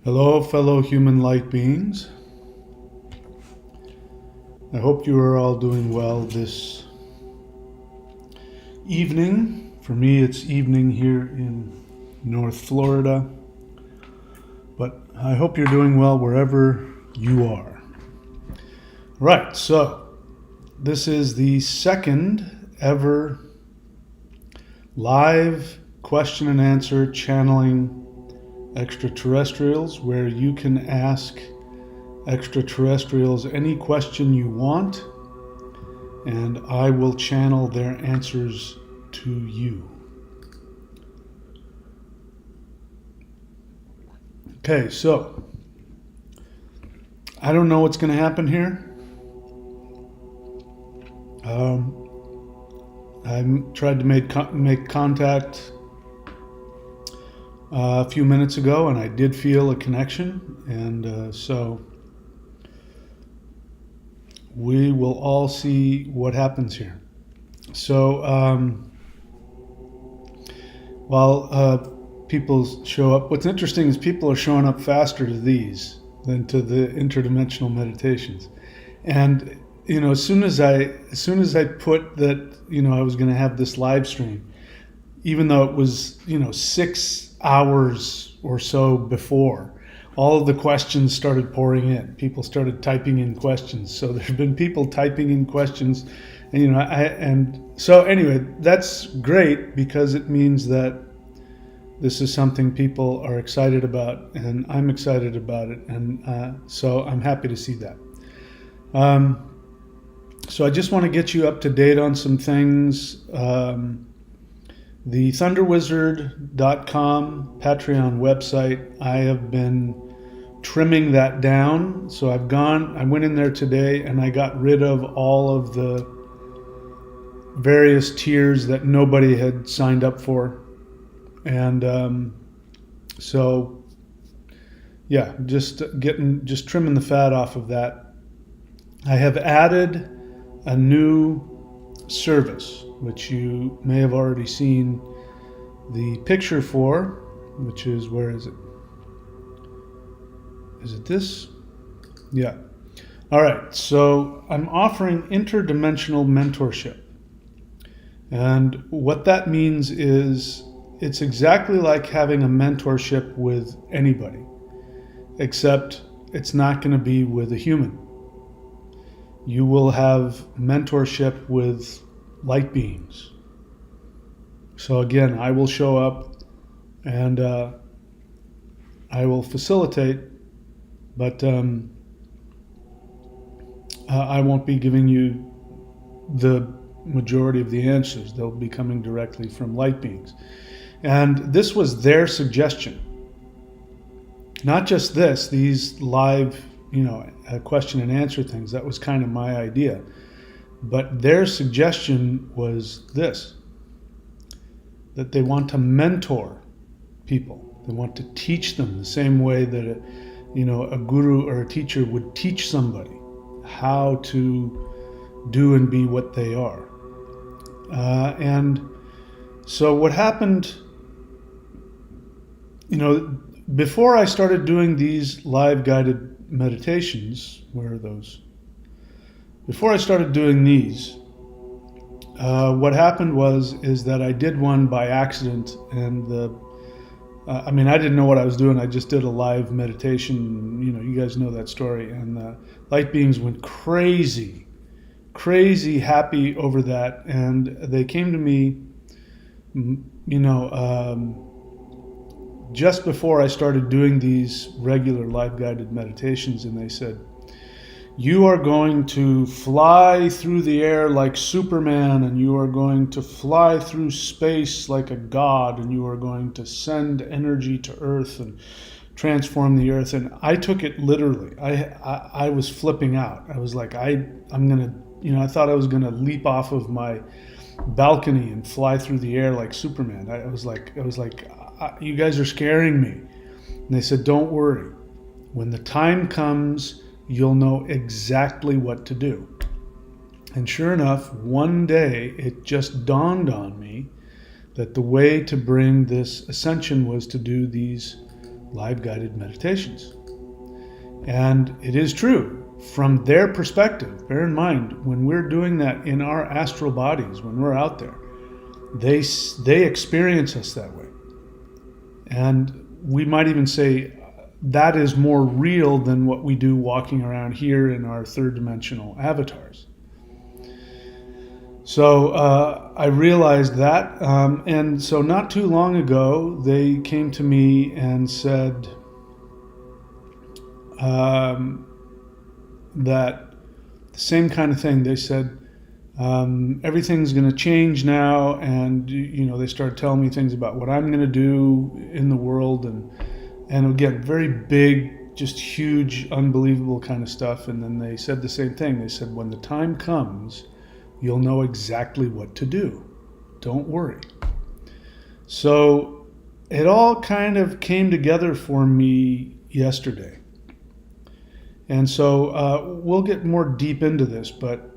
Hello, fellow human light beings. I hope you are all doing well this evening. For me, it's evening here in North Florida, but I hope you're doing well wherever you are. Right, so this is the second ever live question and answer channeling extraterrestrials, where you can ask extraterrestrials any question you want, and I will channel their answers to you. Okay, so I don't know what's going to happen here. I tried to make contact a few minutes ago, and I did feel a connection, and so we will all see what happens here. So while people show up, what's interesting is people are showing up faster to these than to the interdimensional meditations. And as soon as I put that I was going to have this live stream, even though it was 6 hours or so before, all of the questions started pouring in. People started typing in questions. So there have been people typing in questions, and so anyway, that's great because it means that this is something people are excited about, and I'm excited about it, and so I'm happy to see that. So I just want to get you up to date on some things. The thunderwizard.com Patreon website, I have been trimming that down. So I went in there today and I got rid of all of the various tiers that nobody had signed up for. And so yeah, just trimming the fat off of that. I have added a new service, which you may have already seen the picture for, which is, where is it? Is it this? Yeah. All right. So I'm offering interdimensional mentorship. And what that means is it's exactly like having a mentorship with anybody, except it's not going to be with a human. You will have mentorship with light beings. So again, I will show up and I will facilitate, but I won't be giving you the majority of the answers. They'll be coming directly from light beings. And this was their suggestion. Not just these live, question and answer things. That was kind of my idea. But their suggestion was this, that they want to mentor people. They want to teach them the same way that a guru or a teacher would teach somebody how to do and be what they are. And so what happened, before I started doing these live guided meditations, where are those? Before I started doing these, what happened is that I did one by accident, and I didn't know what I was doing. I just did a live meditation. You guys know that story, and light beings went crazy happy over that, and they came to me, just before I started doing these regular live guided meditations, and they said, you are going to fly through the air like Superman, and you are going to fly through space like a god, and you are going to send energy to Earth and transform the Earth. And I took it literally. I was flipping out. I was like, I thought I was gonna leap off of my balcony and fly through the air like Superman. I was like, you guys are scaring me. And they said, don't worry. When the time comes, you'll know exactly what to do. And sure enough, one day it just dawned on me that the way to bring this ascension was to do these live guided meditations. And it is true. From their perspective, bear in mind, when we're doing that in our astral bodies, when we're out there, they experience us that way. And we might even say that is more real than what we do walking around here in our third dimensional avatars. So I realized that. And so not too long ago, they came to me and said, that the same kind of thing. They said, everything's going to change now, and they started telling me things about what I'm going to do in the world, and again, very big, just huge, unbelievable kind of stuff. And then they said the same thing. They said, when the time comes, you'll know exactly what to do. Don't worry. So it all kind of came together for me yesterday. And so we'll get more deep into this, but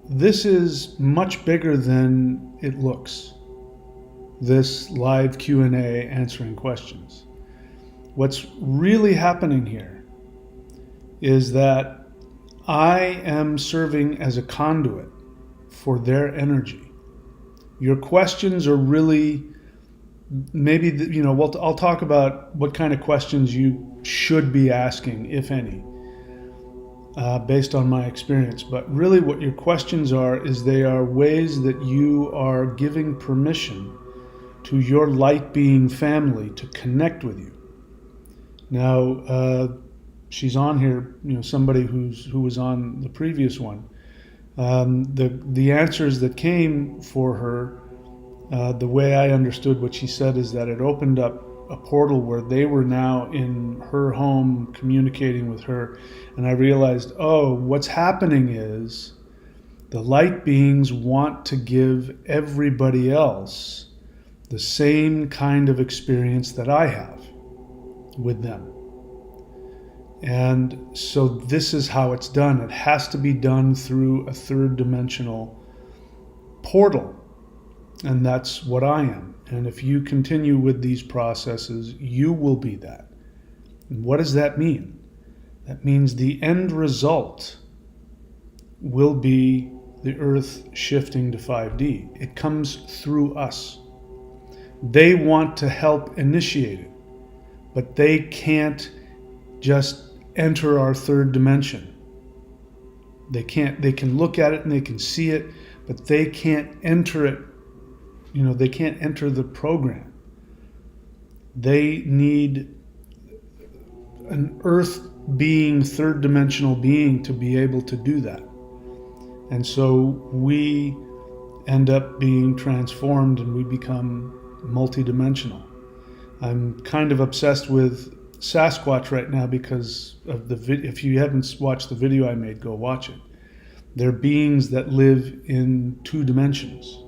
this is much bigger than it looks, this live Q&A answering questions. What's really happening here is that I am serving as a conduit for their energy. Your questions are really, maybe, I'll talk about what kind of questions you should be asking, if any. Based on my experience. But really what your questions are is they are ways that you are giving permission to your light being family to connect with you. Now, she's on here, somebody who was on the previous one. The answers that came for her, the way I understood what she said is that it opened up a portal where they were now in her home communicating with her. And I realized, what's happening is the light beings want to give everybody else the same kind of experience that I have with them. And so this is how it's done. It has to be done through a third dimensional portal. And that's what I am. And if you continue with these processes, you will be that. And what does that mean? That means the end result will be the Earth shifting to 5D. It comes through us. They want to help initiate it, but they can't just enter our third dimension. They can't. They can look at it and they can see it, but they can't enter it. They can't enter the program. They need an earth being, third dimensional being to be able to do that. And so we end up being transformed and we become multidimensional. I'm kind of obsessed with Sasquatch right now because of if you haven't watched the video I made, go watch it. They're beings that live in 2 dimensions.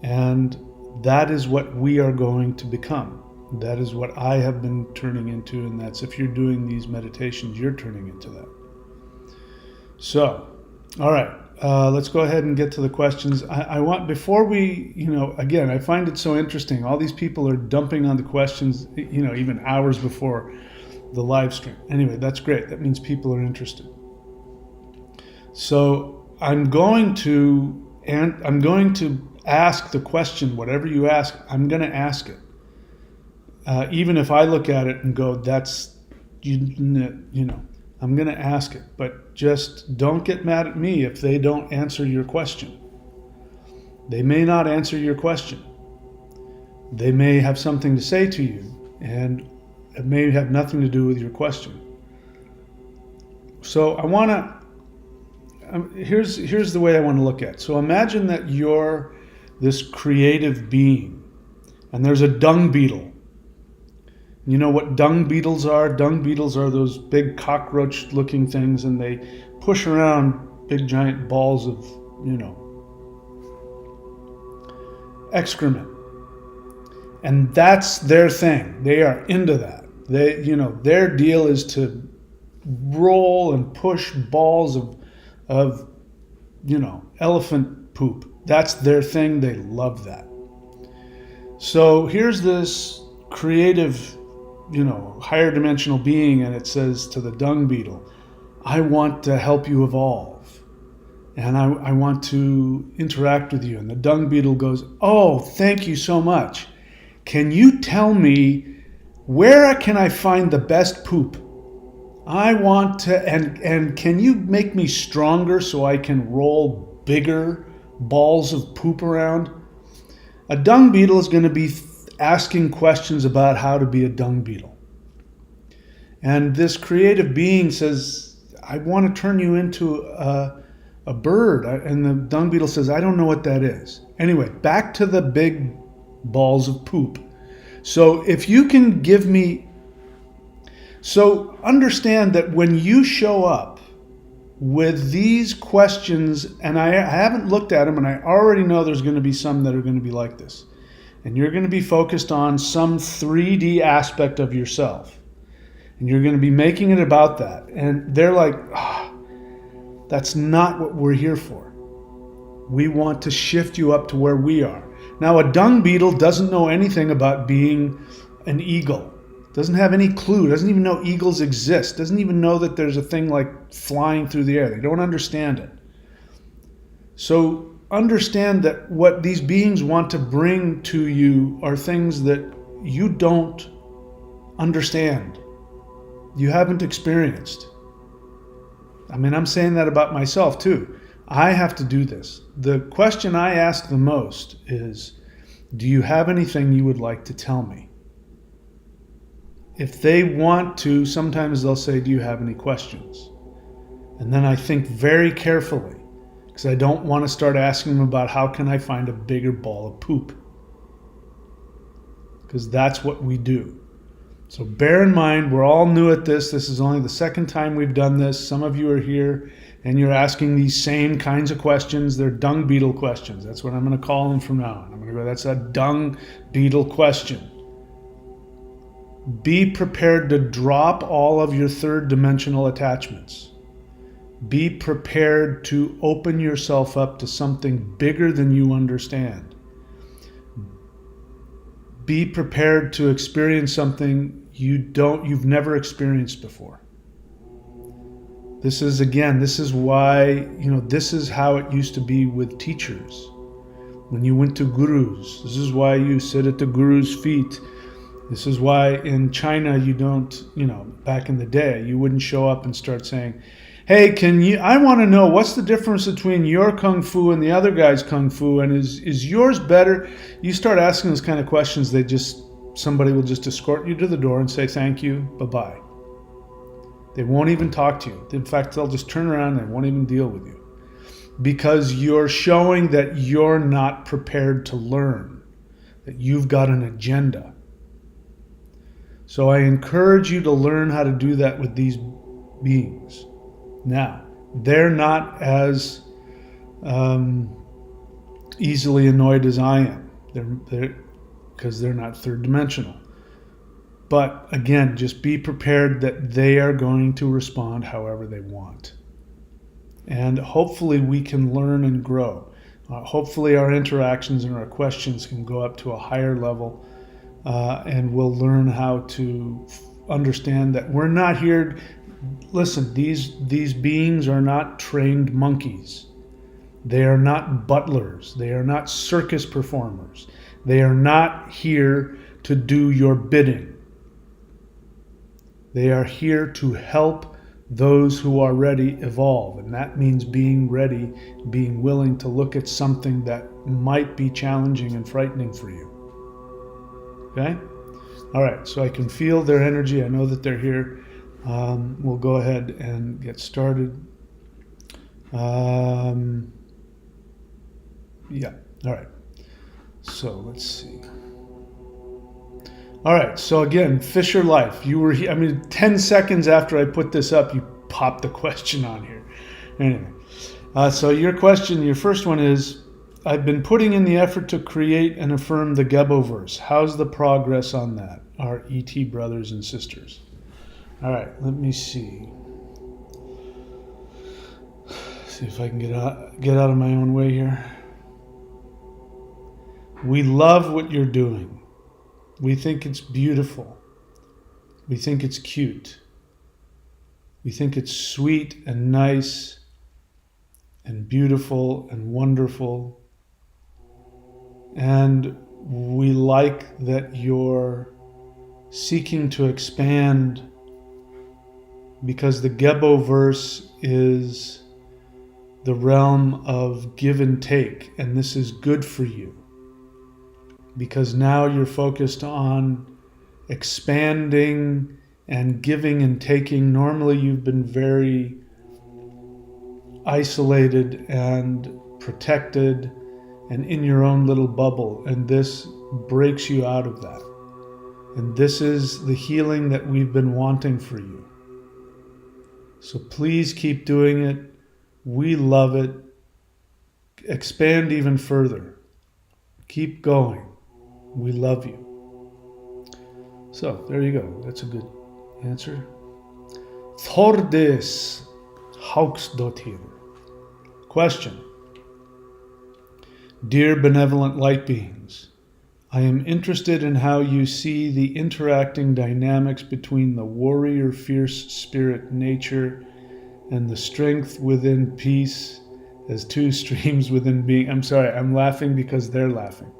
And that is what we are going to become. That is what I have been turning into, and that's, if you're doing these meditations, you're turning into that. So, all right, let's go ahead and get to the questions. I want, before we, again, I find it so interesting. All these people are dumping on the questions, even hours before the live stream. Anyway, that's great. That means people are interested. So I'm going to ask the question, whatever you ask, I'm going to ask it. Even if I look at it and go, that's, I'm going to ask it. But just don't get mad at me if they don't answer your question. They may not answer your question. They may have something to say to you, and it may have nothing to do with your question. So I want to, here's the way I want to look at it. So imagine that you're this creative being, and there's a dung beetle. You know what dung beetles are? Dung beetles are those big cockroach-looking things, and they push around big giant balls of, excrement. And that's their thing. They are into that. They, their deal is to roll and push balls of elephant poop. That's their thing. They love that. So here's this creative higher dimensional being, and it says to the dung beetle, I want to help you evolve, and I want to interact with you. And the dung beetle goes, oh, thank you so much. Can you tell me where can I find the best poop? I want to, and can you make me stronger so I can roll bigger balls of poop around? A dung beetle is going to be asking questions about how to be a dung beetle. And this creative being says, I want to turn you into a bird. And the dung beetle says, I don't know what that is. Anyway, back to the big balls of poop. So if you can give me, so understand that when you show up with these questions, and I haven't looked at them, and I already know there's going to be some that are going to be like this, and you're going to be focused on some 3D aspect of yourself, and you're going to be making it about that, and they're like, that's not what we're here for. We want to shift you up to where we are. Now, a dung beetle doesn't know anything about being an eagle. Doesn't have any clue, doesn't even know eagles exist, doesn't even know that there's a thing like flying through the air. They don't understand it. So understand that what these beings want to bring to you are things that you don't understand. You haven't experienced. I mean, I'm saying that about myself too. I have to do this. The question I ask the most is, do you have anything you would like to tell me? If they want to, sometimes they'll say, do you have any questions? And then I think very carefully, because I don't want to start asking them about how can I find a bigger ball of poop? Because that's what we do. So bear in mind, we're all new at this. This is only the second time we've done this. Some of you are here and you're asking these same kinds of questions. They're dung beetle questions. That's what I'm going to call them from now on. I'm going to go, that's a dung beetle question. Be prepared to drop all of your third dimensional attachments. Be prepared to open yourself up to something bigger than you understand. Be prepared to experience something you've never experienced before. This is why, this is how it used to be with teachers. When you went to gurus, this is why you sit at the guru's feet. This is why in China you don't, back in the day, you wouldn't show up and start saying, hey, I want to know what's the difference between your Kung Fu and the other guy's Kung Fu, and is yours better? You start asking those kind of questions, somebody will just escort you to the door and say, thank you, bye-bye. They won't even talk to you. In fact, they'll just turn around and they won't even deal with you. Because you're showing that you're not prepared to learn, that you've got an agenda. So I encourage you to learn how to do that with these beings. Now, they're not as easily annoyed as I am. Because they're not third dimensional. But again, just be prepared that they are going to respond however they want. And hopefully we can learn and grow. Hopefully our interactions and our questions can go up to a higher level. And we'll learn how to understand that we're not here. Listen, these beings are not trained monkeys. They are not butlers. They are not circus performers. They are not here to do your bidding. They are here to help those who are ready evolve. And that means being ready, being willing to look at something that might be challenging and frightening for you. Okay? All right, so I can feel their energy. I know that they're here. We'll go ahead and get started. Yeah, all right. So let's see. All right, so again, Fisher Life. You were here, 10 seconds after I put this up, you popped the question on here. Anyway, so your first one is, I've been putting in the effort to create and affirm the Geboverse. How's the progress on that, our ET brothers and sisters? All right, let me see. See if I can get out of my own way here. We love what you're doing. We think it's beautiful. We think it's cute. We think it's sweet and nice and beautiful and wonderful. And we like that you're seeking to expand, because the Gebo verse is the realm of give and take, and this is good for you because now you're focused on expanding and giving and taking. Normally you've been very isolated and protected and in your own little bubble, and this breaks you out of that. And this is the healing that we've been wanting for you. So please keep doing it. We love it. Expand even further. Keep going. We love you. So there you go. That's a good answer. Thordis Hauksdottir. Question. Dear benevolent light beings, I am interested in how you see the interacting dynamics between the warrior fierce spirit nature and the strength within peace as two streams within being. I'm sorry, I'm laughing because they're laughing.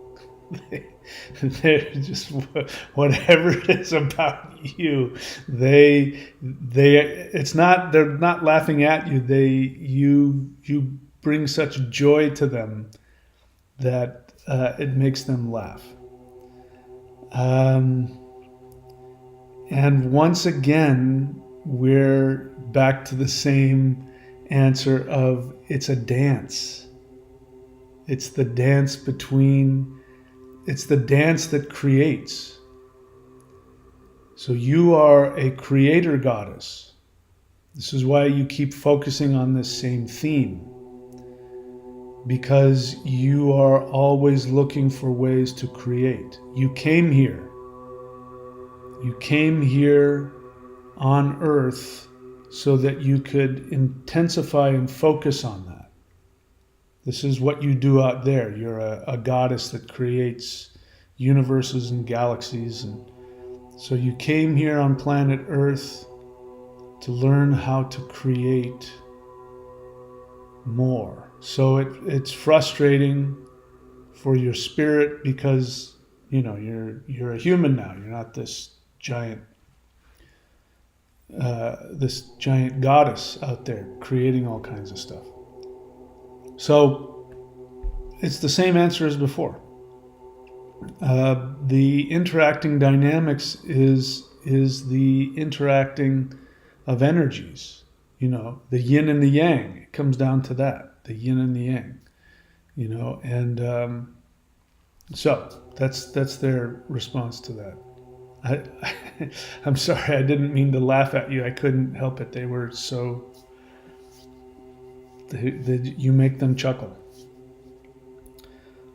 They're just, whatever it is about you, it's not, they're not laughing at you. You bring such joy to them that it makes them laugh. And once again, we're back to the same answer of it's a dance. It's the dance it's the dance that creates. So you are a creator goddess. This is why you keep focusing on this same theme, because you are always looking for ways to create. You came here on Earth so that you could intensify and focus on that. This is what you do out there. You're a goddess that creates universes and galaxies. And so you came here on planet Earth to learn how to create more. So it's frustrating for your spirit because, you know, you're a human now. You're not this giant goddess out there creating all kinds of stuff. So it's the same answer as before. The interacting dynamics is the interacting of energies. You know, the yin and the yang. It comes down to that, the yin and the yang. You know, and so that's their response to that. I'm sorry, I didn't mean to laugh at you. I couldn't help it. They were so. You make them chuckle.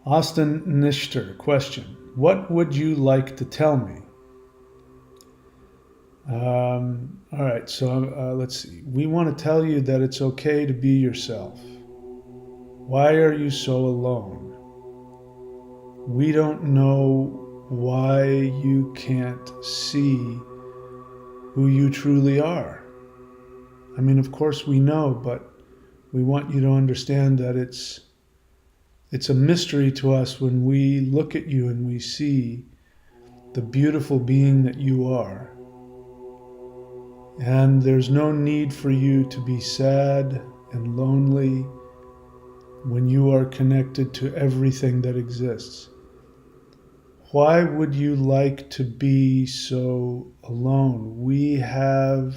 Austin Nishter, question. What would you like to tell me? All right, so let's see. We want to tell you that it's okay to be yourself. Why are you so alone? We don't know why you can't see who you truly are. I mean, of course we know, but we want you to understand that it's a mystery to us when we look at you and we see the beautiful being that you are. And there's no need for you to be sad and lonely when you are connected to everything that exists. Why would you like to be so alone? We have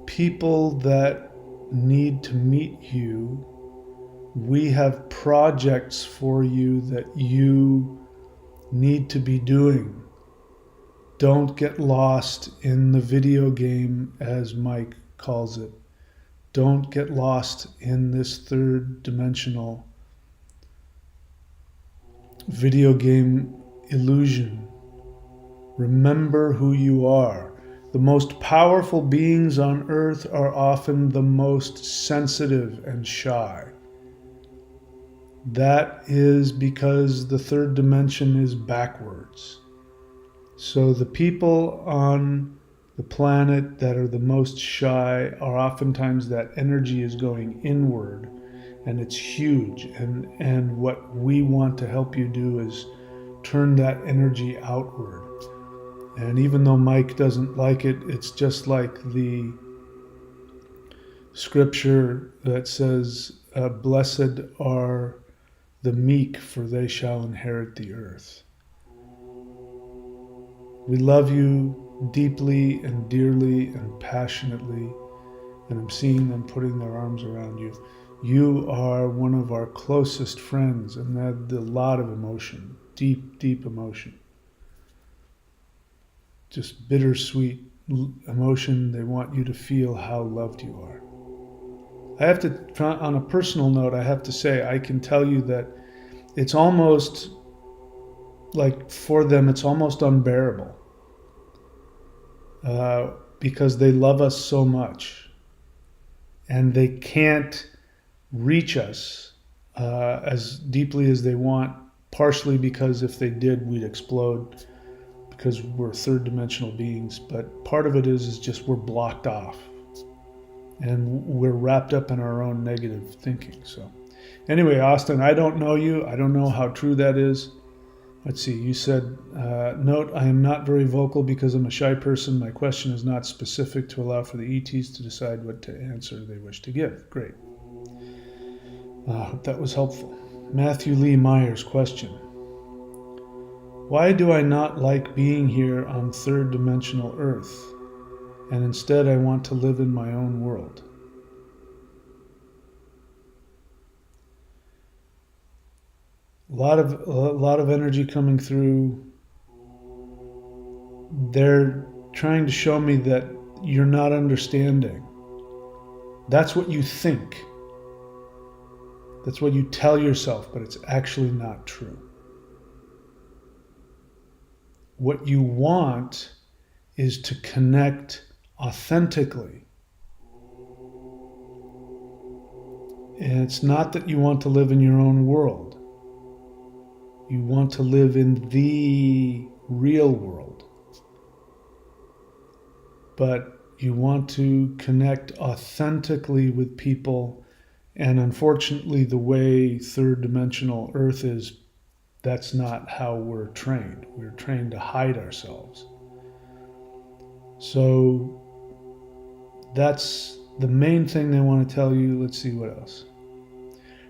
people that need to meet you. We have projects for you that you need to be doing. Don't get lost in the video game, as Mike calls it. Don't get lost in this third dimensional video game illusion. Remember who you are. The most powerful beings on earth are often the most sensitive and shy. That is because the third dimension is backwards. So the people on the planet that are the most shy are oftentimes that energy is going inward, and it's huge. And what we want to help you do is turn that energy outward. And even though Mike doesn't like it, it's just like the scripture that says, blessed are the meek, for they shall inherit the earth. We love you deeply and dearly and passionately, and I'm seeing them putting their arms around you. You are one of our closest friends, and that a lot of emotion, deep, deep emotion. Just bittersweet emotion. They want you to feel how loved you are. I have to, on a personal note, I have to say, I can tell you that it's almost like for them, it's almost unbearable because they love us so much and they can't reach us as deeply as they want, partially because if they did, we'd explode because we're third dimensional beings. But part of it is just we're blocked off and we're wrapped up in our own negative thinking. So anyway, Austin, I don't know you. I don't know how true that is. Let's see, you said, note, I am not very vocal because I'm a shy person. My question is not specific to allow for the ETs to decide what to answer they wish to give. Great. Hope that was helpful. Matthew Lee Myers question. Why do I not like being here on third dimensional Earth, and instead I want to live in my own world? A lot of energy coming through. They're trying to show me that you're not understanding. That's what you think. That's what you tell yourself, but it's actually not true. What you want is to connect authentically. And it's not that you want to live in your own world. You want to live in the real world. But you want to connect authentically with people. And unfortunately, the way third dimensional Earth is, that's not how we're trained. We're trained to hide ourselves. So that's the main thing they want to tell you. Let's see what else.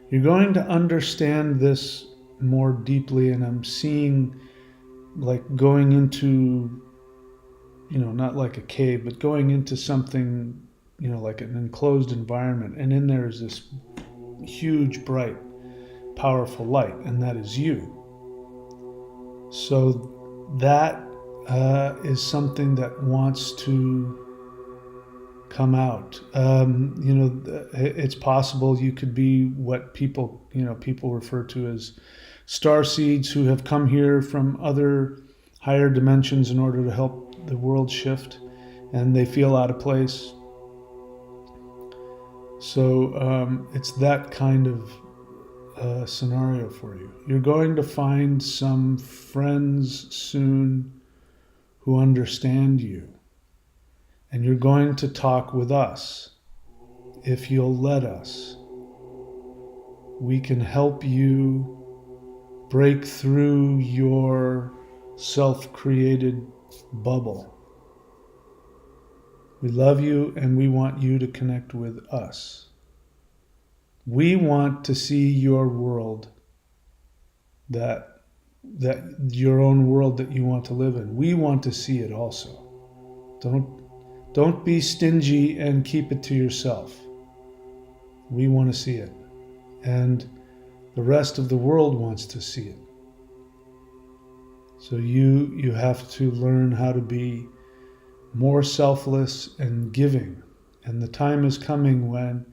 You're going to understand this more deeply, and I'm seeing like going into, not like a cave, but going into something, like an enclosed environment, and in there is this huge, bright, powerful light, and that is you. So that is something that wants to come out. It's possible you could be what people refer to as star seeds who have come here from other higher dimensions in order to help the world shift, and they feel out of place. So it's that kind of scenario for you. You're going to find some friends soon who understand you, and you're going to talk with us. If you'll let us, we can help you break through your self-created bubble. We love you, and we want you to connect with us. We want to see your world, that your own world that you want to live in. We want to see it also. Don't be stingy and keep it to yourself. We want to see it. And the rest of the world wants to see it. So you have to learn how to be more selfless and giving. And the time is coming when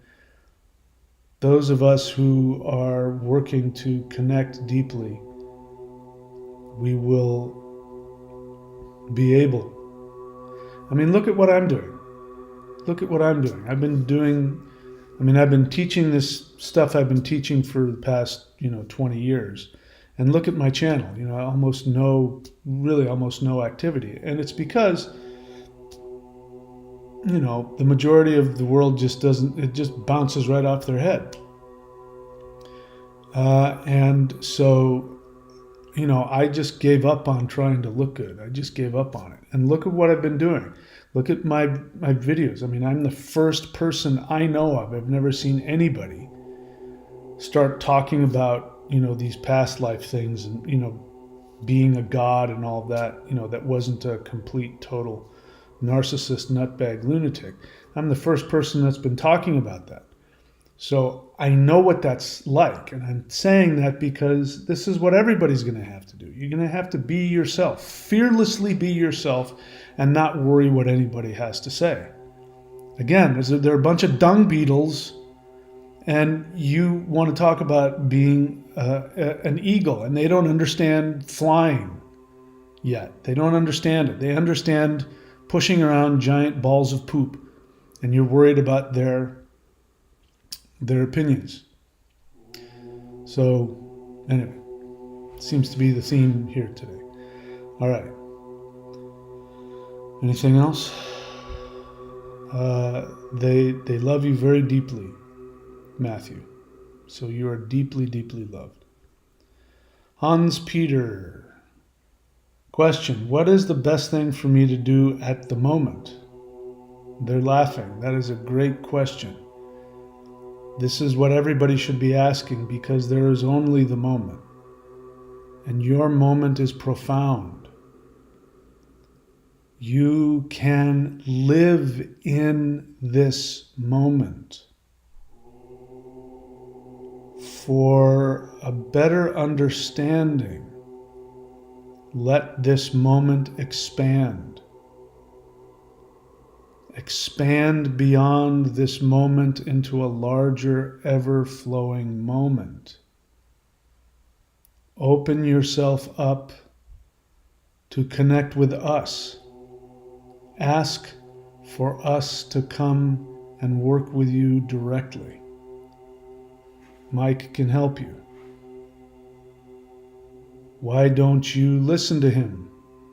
those of us who are working to connect deeply, we will be able. Look at what I'm doing. Look at what I'm doing. I've been teaching this stuff I've been teaching for the past, 20 years. And look at my channel, almost no activity. And it's because, the majority of the world just bounces right off their head. And so, I just gave up on trying to look good. I just gave up on it. And look at what I've been doing. Look at my videos. I mean, I'm the first person I know of. I've never seen anybody start talking about, these past life things and, being a god and all of that, that wasn't a complete, total narcissist, nutbag, lunatic. I'm the first person that's been talking about that. So I know what that's like. And I'm saying that because this is what everybody's going to have to do. You're going to have to be yourself, fearlessly be yourself, and not worry what anybody has to say. Again, there are a bunch of dung beetles, and you want to talk about being an eagle, and they don't understand flying yet. They don't understand it. They understand pushing around giant balls of poop, and you're worried about their opinions. So, anyway, seems to be the theme here today. All right. Anything else? They love you very deeply, Matthew. So you are deeply, deeply loved. Hans Peter. Question: what is the best thing for me to do at the moment? They're laughing. That is a great question. This is what everybody should be asking, because there is only the moment. And your moment is profound. You can live in this moment. For a better understanding, let this moment expand. Expand beyond this moment into a larger, ever-flowing moment. Open yourself up to connect with us. Ask for us to come and work with you directly. Mike can help you. Why don't you listen to him?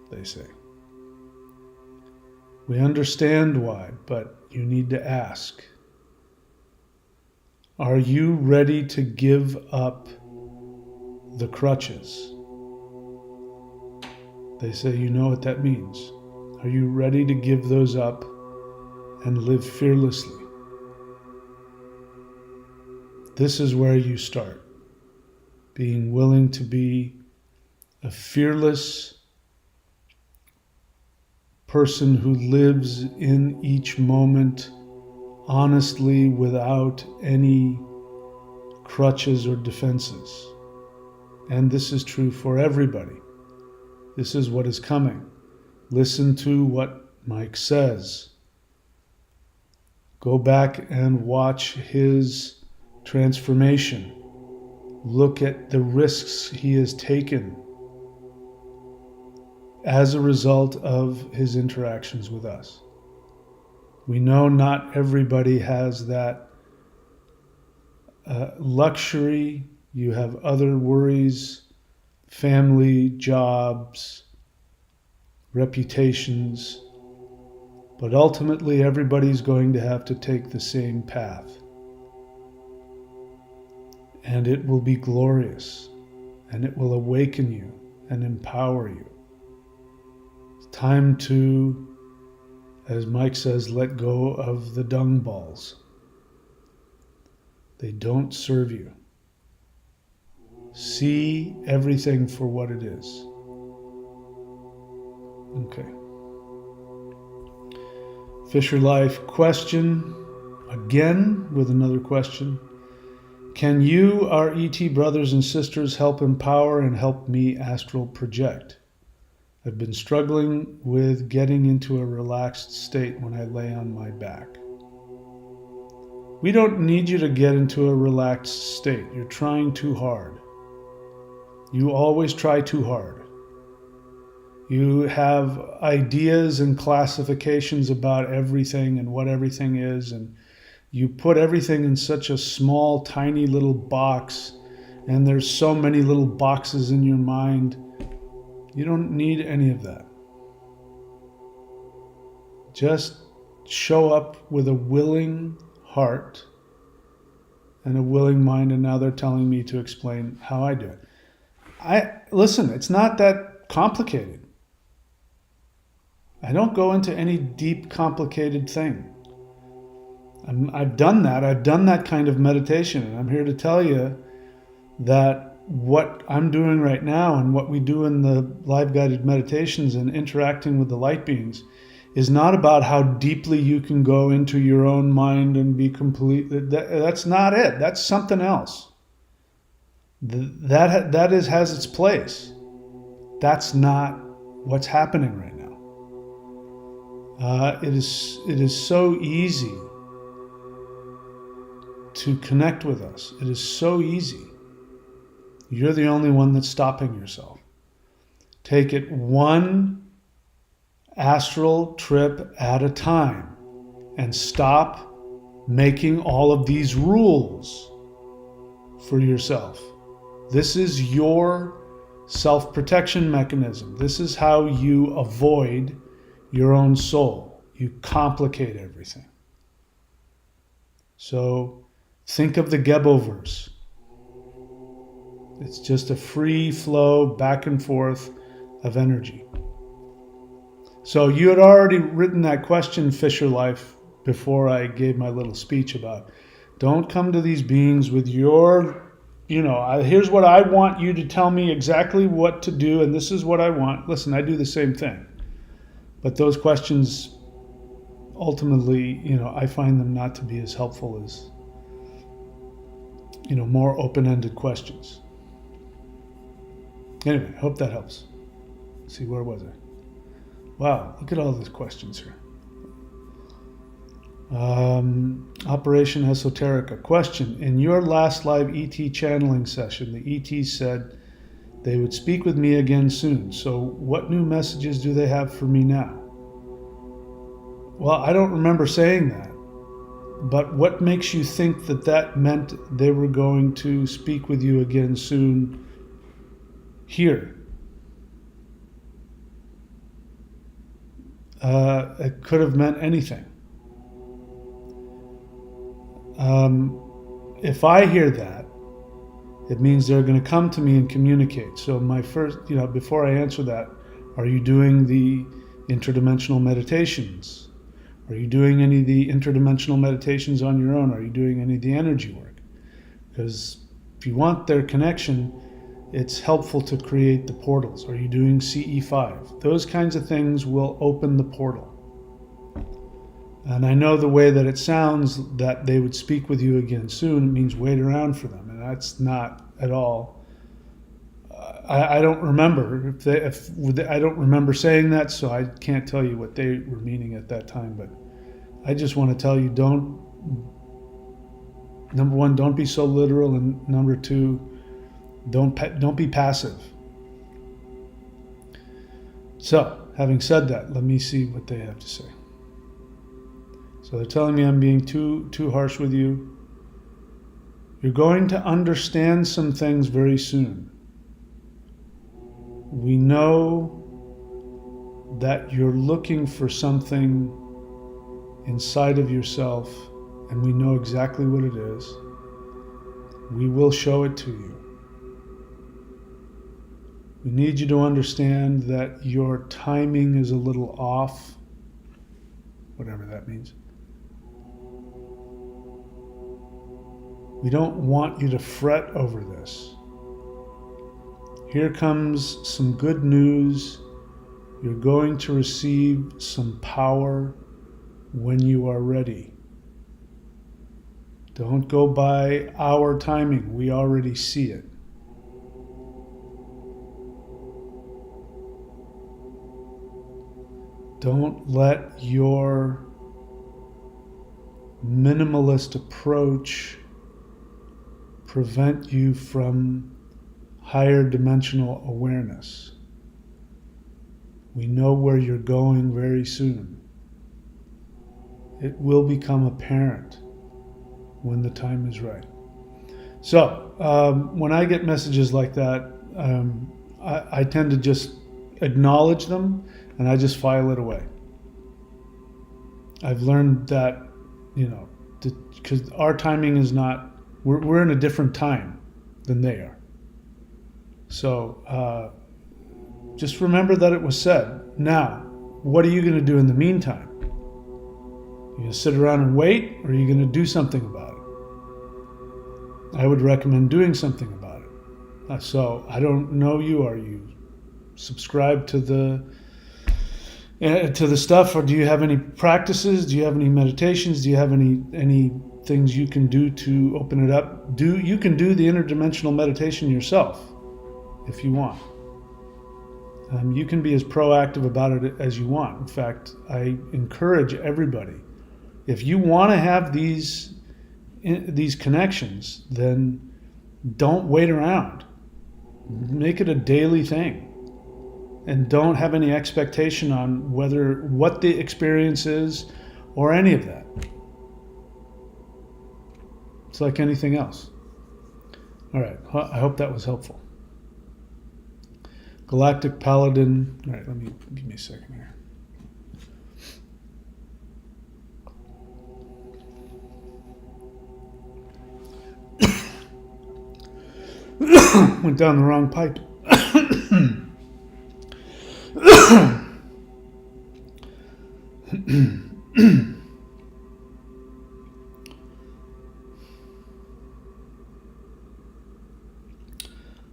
They say. We understand why, but you need to ask. Are you ready to give up the crutches? They say, you know what that means. Are you ready to give those up and live fearlessly? This is where you start. Being willing to be a fearless person who lives in each moment honestly, without any crutches or defenses. And this is true for everybody. This is what is coming. Listen to what Mike says. Go back and watch his transformation. Look at the risks he has taken as a result of his interactions with us. We know not everybody has that luxury. You have other worries, family, jobs, reputations, but ultimately everybody's going to have to take the same path. And it will be glorious, and it will awaken you and empower you. It's time to, as Mike says, let go of the dung balls. They don't serve you. See everything for what it is. Okay. Fisher Life question, again with another question. Can you, our ET brothers and sisters, help empower and help me astral project? I've been struggling with getting into a relaxed state when I lay on my back. We don't need you to get into a relaxed state. You're trying too hard. You always try too hard. You have ideas and classifications about everything and what everything is, and you put everything in such a small, tiny little box, and there's so many little boxes in your mind. You don't need any of that. Just show up with a willing heart and a willing mind, and now they're telling me to explain how I do it. Listen, it's not that complicated. I don't go into any deep, complicated thing. I've done that. I've done that kind of meditation, and I'm here to tell you that what I'm doing right now and what we do in the live guided meditations and interacting with the light beings is not about how deeply you can go into your own mind and be complete. That's not it. That's something else. That has its place. That's not what's happening right now. It is so easy to connect with us. It is so easy. You're the only one that's stopping yourself. Take it one astral trip at a time and stop making all of these rules for yourself. This is your self-protection mechanism. This is how you avoid your own soul. You complicate everything. So think of the Gebo-verse. It's just a free flow back and forth of energy. So you had already written that question, Fisher Life, before I gave my little speech about don't come to these beings with your, here's what I want you to tell me exactly what to do, and this is what I want. Listen, I do the same thing. But those questions, ultimately, I find them not to be as helpful as, more open-ended questions. Anyway, I hope that helps. Let's see, where was I? Wow, look at all these questions here. Operation Esoterica. Question. In your last live ET channeling session, the ETs said they would speak with me again soon. So what new messages do they have for me now? Well, I don't remember saying that. But what makes you think that meant they were going to speak with you again soon here? It could have meant anything. If I hear that, it means they're going to come to me and communicate. So my first, before I answer that, are you doing the interdimensional meditations? Are you doing any of the interdimensional meditations on your own? Are you doing any of the energy work? Because if you want their connection, it's helpful to create the portals. Are you doing CE5? Those kinds of things will open the portal. And I know the way that it sounds that they would speak with you again soon, it means wait around for them. And that's not at all. I don't remember I don't remember saying that, so I can't tell you what they were meaning at that time. But I just want to tell you, number one, don't be so literal, and number two, don't be passive. So, having said that, let me see what they have to say. So they're telling me I'm being too harsh with you. You're going to understand some things very soon. We know that you're looking for something inside of yourself, and we know exactly what it is. We will show it to you. We need you to understand that your timing is a little off, whatever that means. We don't want you to fret over this. Here comes some good news. You're going to receive some power when you are ready. Don't go by our timing. We already see it. Don't let your minimalist approach prevent you from higher dimensional awareness. We know where you're going very soon. It will become apparent when the time is right. So when I get messages like that, I tend to just acknowledge them and I just file it away. I've learned that, because our timing is not, we're in a different time than they are. So just remember that it was said. Now, what are you going to do in the meantime? You going to sit around and wait, or are you going to do something about it? I would recommend doing something about it. So I don't know you. Are you subscribed to the stuff, or do you have any practices? Do you have any meditations? Do you have any things you can do to open it up? You can do the interdimensional meditation yourself if you want. You can be as proactive about it as you want. In fact, I encourage everybody, if you want to have these connections, then don't wait around. Make it a daily thing. And don't have any expectation on what the experience is or any of that. It's like anything else. All right, I hope that was helpful. Galactic Paladin. All right, give me a second here. Went down the wrong pipe.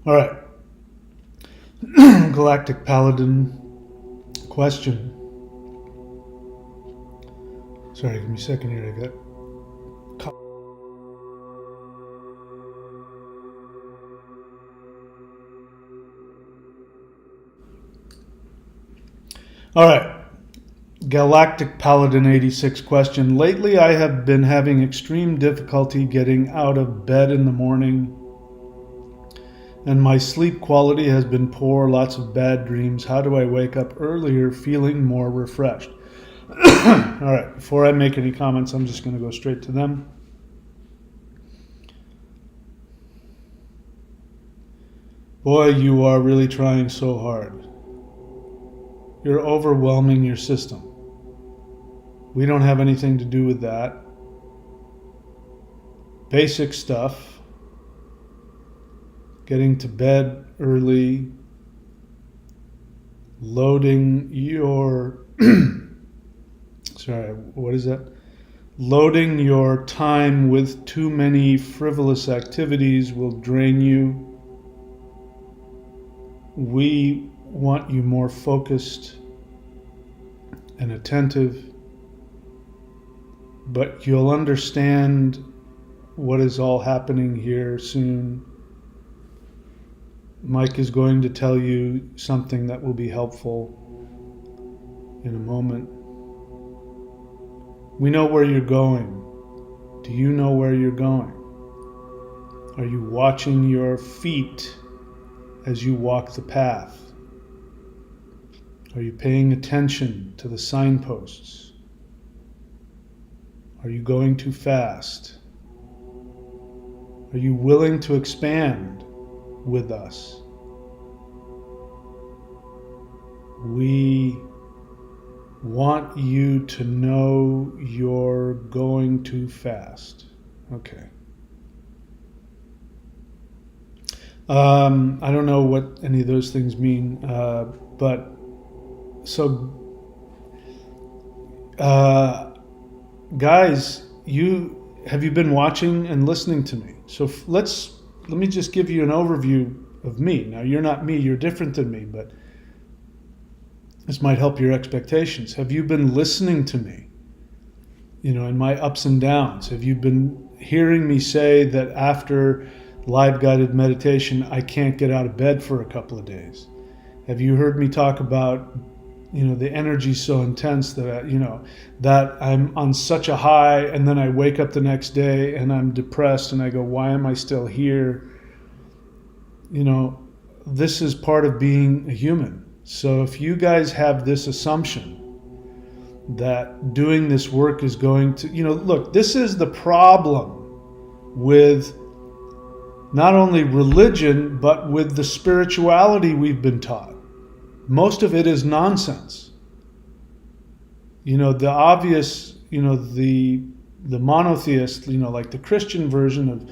All right. Galactic Paladin question. Sorry, give me a second here. I got. All right. Galactic Paladin 86 question. Lately, I have been having extreme difficulty getting out of bed in the morning, and my sleep quality has been poor, lots of bad dreams. How do I wake up earlier feeling more refreshed? All right, before I make any comments, I'm just going to go straight to them. Boy, you are really trying so hard. You're overwhelming your system. We don't have anything to do with that. Basic stuff. Getting to bed early. Loading your... Sorry, what is that? Loading your time with too many frivolous activities will drain you. We want you more focused and attentive, but you'll understand what is all happening here soon. Mike is going to tell you something that will be helpful in a moment. We know where you're going. Do you know where you're going? Are you watching your feet as you walk the path? Are you paying attention to the signposts? Are you going too fast? Are you willing to expand with us? We want you to know you're going too fast. Okay. I don't know what any of those things mean, but so guys, have you been watching and listening to me? So let me just give you an overview of me. Now, you're not me, you're different than me, but this might help your expectations. Have you been listening to me, in my ups and downs? Have you been hearing me say that after live guided meditation, I can't get out of bed for a couple of days? Have you heard me talk about, the energy so intense that, that I'm on such a high, and then I wake up the next day and I'm depressed and I go, why am I still here? This is part of being a human. So if you guys have this assumption that doing this work is going to, look, this is the problem with not only religion, but with the spirituality we've been taught. Most of it is nonsense. The obvious, the monotheist, like the Christian version of,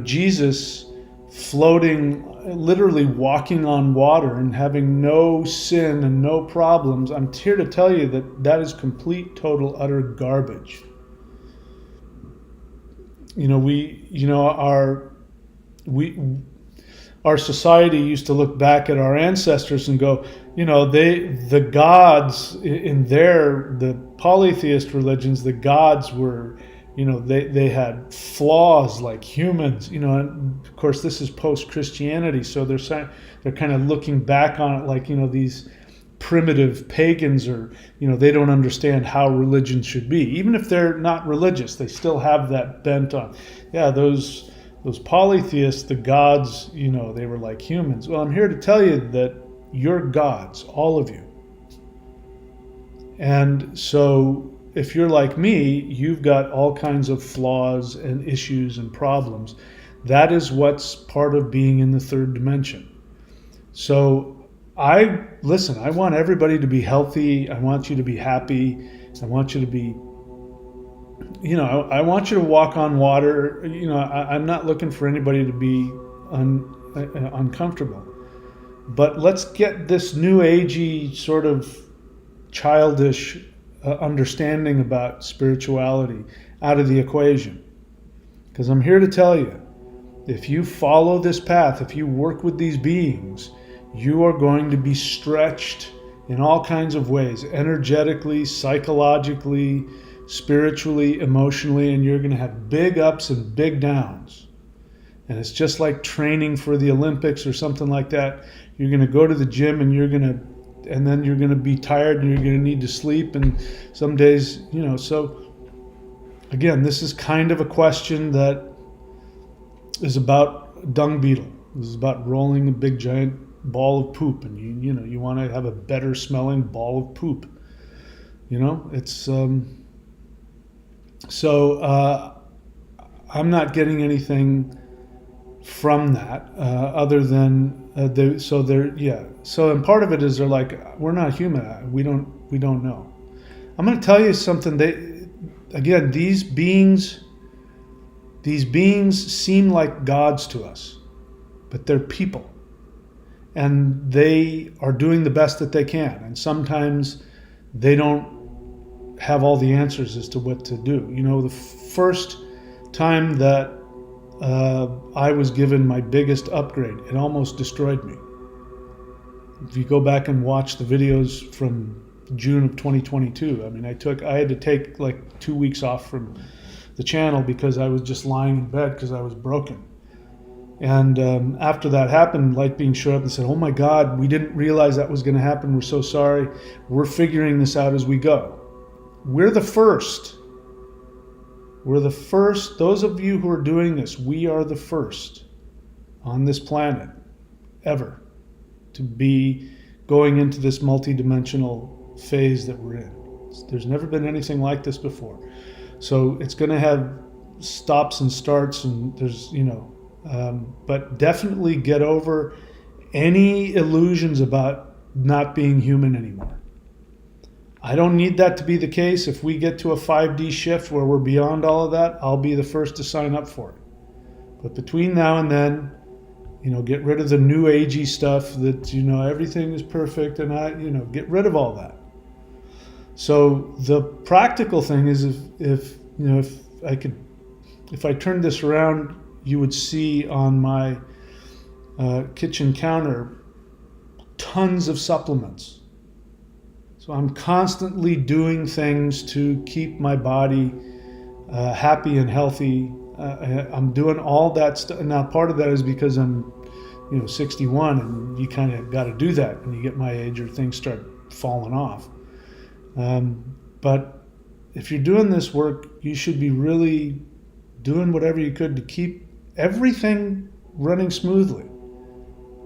Jesus floating, literally walking on water and having no sin and no problems. I'm here to tell you that is complete, total, utter garbage. Our society used to look back at our ancestors and go, the gods in the polytheist religions, the gods were, they had flaws like humans, and of course this is post-Christianity, so they're kind of looking back on it like, these primitive pagans, or they don't understand how religion should be. Even if they're not religious, they still have that bent on, those polytheists, the gods, they were like humans. Well, I'm here to tell you that you're gods, all of you. And so if you're like me, you've got all kinds of flaws and issues and problems. That is what's part of being in the third dimension. So I want everybody to be healthy. I want you to be happy. I want you to be, I want you to walk on water. I'm not looking for anybody to be uncomfortable. But let's get this new agey sort of childish understanding about spirituality out of the equation. Because I'm here to tell you, if you follow this path, if you work with these beings, you are going to be stretched in all kinds of ways, energetically, psychologically, spiritually, emotionally, and you're going to have big ups and big downs. And it's just like training for the Olympics or something like that. You're going to go to the gym and then you're going to be tired and you're going to need to sleep, and some days, so again, this is kind of a question that is about dung beetle. This is about rolling a big giant ball of poop, and you want to have a better smelling ball of poop. It's so I'm not getting anything from that other than so and part of it is they're like, we're not human, we don't know. I'm going to tell you something. These beings seem like gods to us, but they're people, and they are doing the best that they can, and sometimes they don't have all the answers as to what to do. The first time that I was given my biggest upgrade, it almost destroyed me. If you go back and watch the videos from June of 2022, I had to take like 2 weeks off from the channel because I was just lying in bed because I was broken. And after that happened, Light Being showed up and said, "Oh my God, we didn't realize that was going to happen. We're so sorry. We're figuring this out as we go." We're the first. We're the first. Those of you who are doing this, we are the first on this planet ever to be going into this multidimensional phase that we're in. There's never been anything like this before. So it's going to have stops and starts, and there's, but definitely get over any illusions about not being human anymore. I don't need that to be the case. If we get to a 5D shift where we're beyond all of that, I'll be the first to sign up for it. But between now and then, get rid of the new agey stuff that, everything is perfect, and get rid of all that. So the practical thing is if I turned this around, you would see on my kitchen counter tons of supplements. So I'm constantly doing things to keep my body happy and healthy. I'm doing all that stuff. Now, part of that is because I'm, 61, and you kind of got to do that when you get my age or things start falling off. But if you're doing this work, you should be really doing whatever you could to keep everything running smoothly.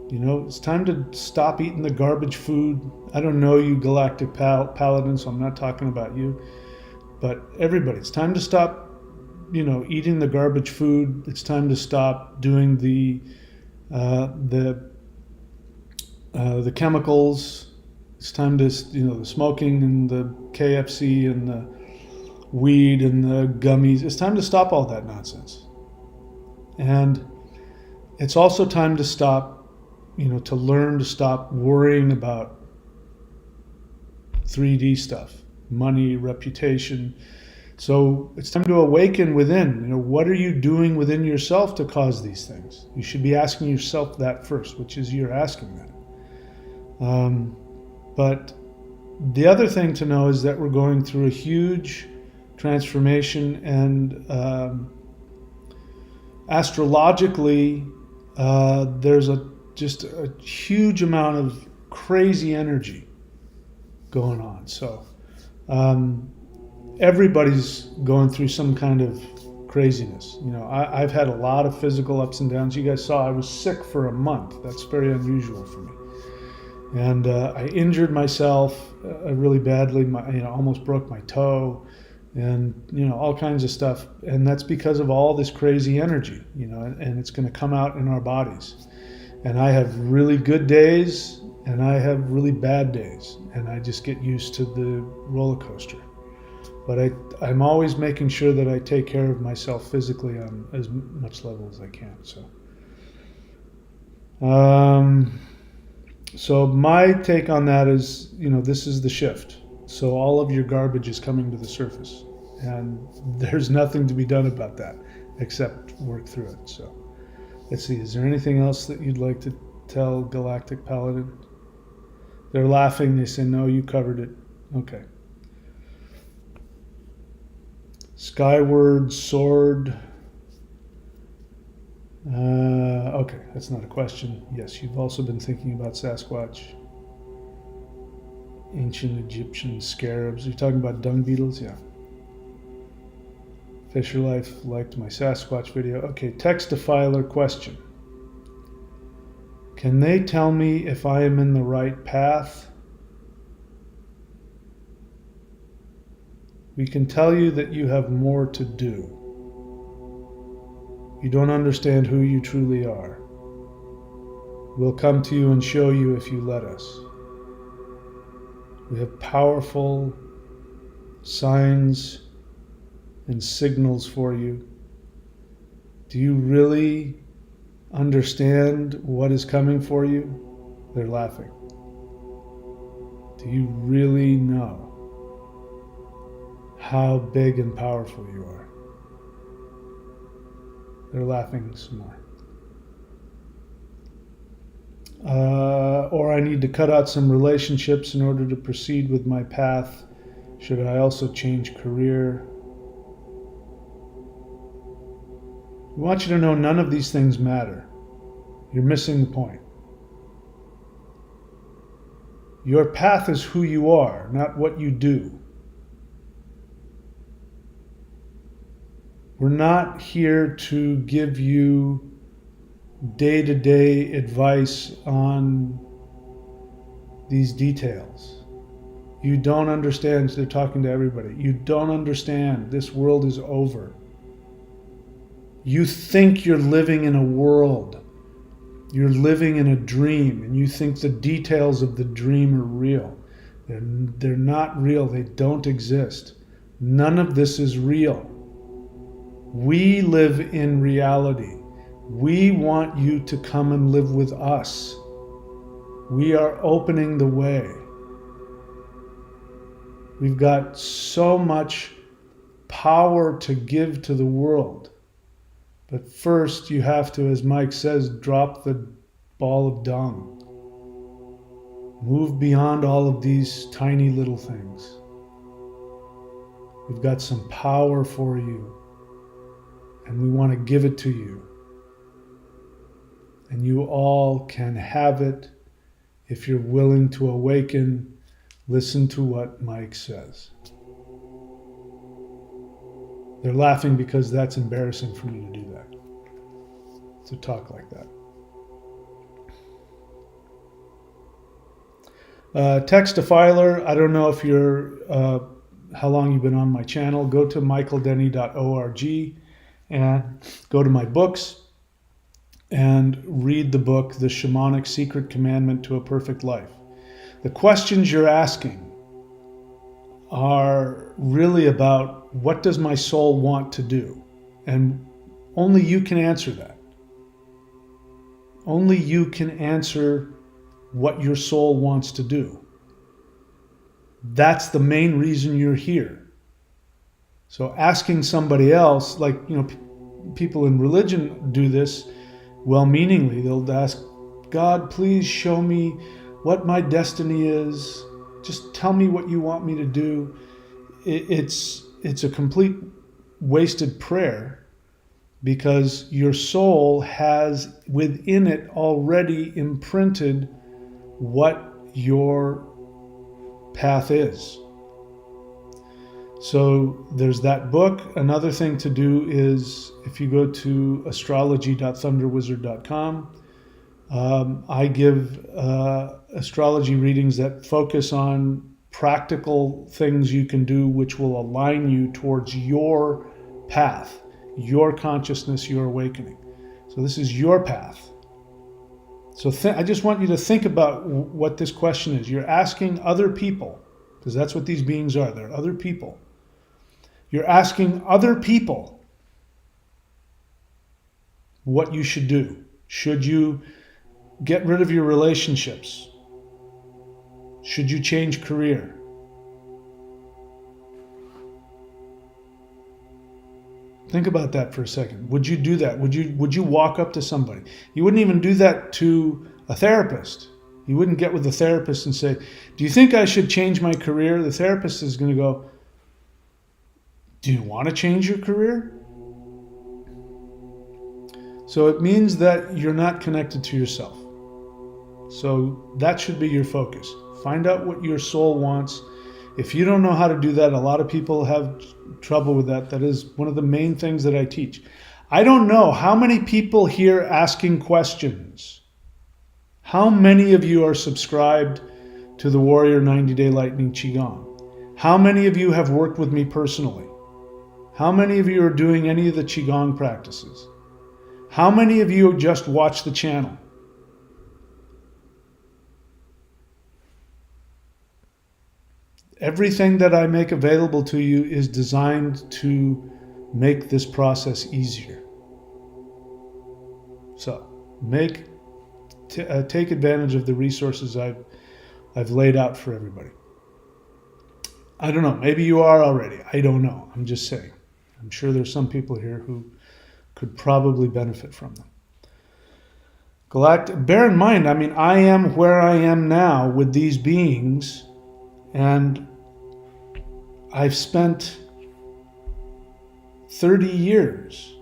It's time to stop eating the garbage food. I don't know you Galactic Paladin, so I'm not talking about you. But everybody, it's time to stop eating the garbage food. It's time to stop doing the uh, the the chemicals. It's time to, the smoking and the KFC and the weed and the gummies. It's time to stop all that nonsense. And it's also time to stop, to learn to stop worrying about 3D stuff, money, reputation. So it's time to awaken within. What are you doing within yourself to cause these things? You should be asking yourself that first, which is you're asking that. But the other thing to know is that we're going through a huge transformation, and astrologically, there's just a huge amount of crazy energy going on. So everybody's going through some kind of craziness. I've had a lot of physical ups and downs. You guys saw I was sick for a month. That's very unusual for me. And I injured myself really badly. Almost broke my toe, and all kinds of stuff. And that's because of all this crazy energy. And it's going to come out in our bodies. And I have really good days, and I have really bad days, and I just get used to the roller coaster. But I'm always making sure that I take care of myself physically on as much level as I can. So my take on that is, this is the shift. So all of your garbage is coming to the surface, and there's nothing to be done about that except work through it. So let's see, is there anything else that you'd like to tell Galactic Paladin? They're laughing. They say, no, you covered it. Okay. Skyward Sword. Okay, that's not a question. Yes, you've also been thinking about Sasquatch. Ancient Egyptian scarabs. Are you talking about dung beetles? Yeah. Fisher Life liked my Sasquatch video. Okay, text defiler question. Can they tell me if I am in the right path? We can tell you that you have more to do. You don't understand who you truly are. We'll come to you and show you if you let us. We have powerful signs and signals for you. Do you really understand what is coming for you? They're laughing. Do you really know how big and powerful you are? They're laughing some more. Or I need to cut out some relationships in order to proceed with my path. Should I also change career? We want you to know none of these things matter. You're missing the point. Your path is who you are, not what you do. We're not here to give you day-to-day advice on these details. You don't understand. They're talking to everybody. You don't understand. This world is over. You think you're living in a world. You're living in a dream, and you think the details of the dream are real. They're not real. They don't exist. None of this is real. We live in reality. We want you to come and live with us. We are opening the way. We've got so much power to give to the world. But first you have to, as Mike says, drop the ball of dung. Move beyond all of these tiny little things. We've got some power for you, and we want to give it to you. And you all can have it if you're willing to awaken. Listen to what Mike says. They're laughing because that's embarrassing for me to do that, to talk like that. Text defiler, I don't know if you're how long you've been on my channel, go to michaeldenny.org and go to my books and read the book, The Shamanic Secret Commandment to a Perfect Life. The questions you're asking are really about, what does my soul want to do? And only you can answer that. Only you can answer what your soul wants to do. That's the main reason you're here. So asking somebody else, like, people in religion do this well-meaningly. They'll ask, God, please show me what my destiny is. Just tell me what you want me to do. It's a complete wasted prayer, because your soul has within it already imprinted what your path is. So there's that book. Another thing to do is, if you go to astrology.thunderwizard.com, I give astrology readings that focus on practical things you can do which will align you towards your path, your consciousness, your awakening. So this is your path. So I just want you to think about what this question is. You're asking other people, because that's what these beings are. They're other people. You're asking other people what you should do. Should you get rid of your relationships? Should you change career? Think about that for a second. Would you do that? Would you walk up to somebody? You wouldn't even do that to a therapist. You wouldn't get with the therapist and say, do you think I should change my career? The therapist is going to go, do you want to change your career? So it means that you're not connected to yourself. So that should be your focus. Find out what your soul wants. If you don't know how to do that, a lot of people have trouble with that. That is one of the main things that I teach. I don't know how many people here asking questions. How many of you are subscribed to the Warrior 90-Day Lightning Qigong? How many of you have worked with me personally? How many of you are doing any of the Qigong practices? How many of you just watch the channel? Everything that I make available to you is designed to make this process easier. So take advantage of the resources I've laid out for everybody. I don't know, maybe you are already. I don't know. I'm just saying. I'm sure there's some people here who could probably benefit from them. Bear in mind, I am where I am now with these beings, and I've spent 30 years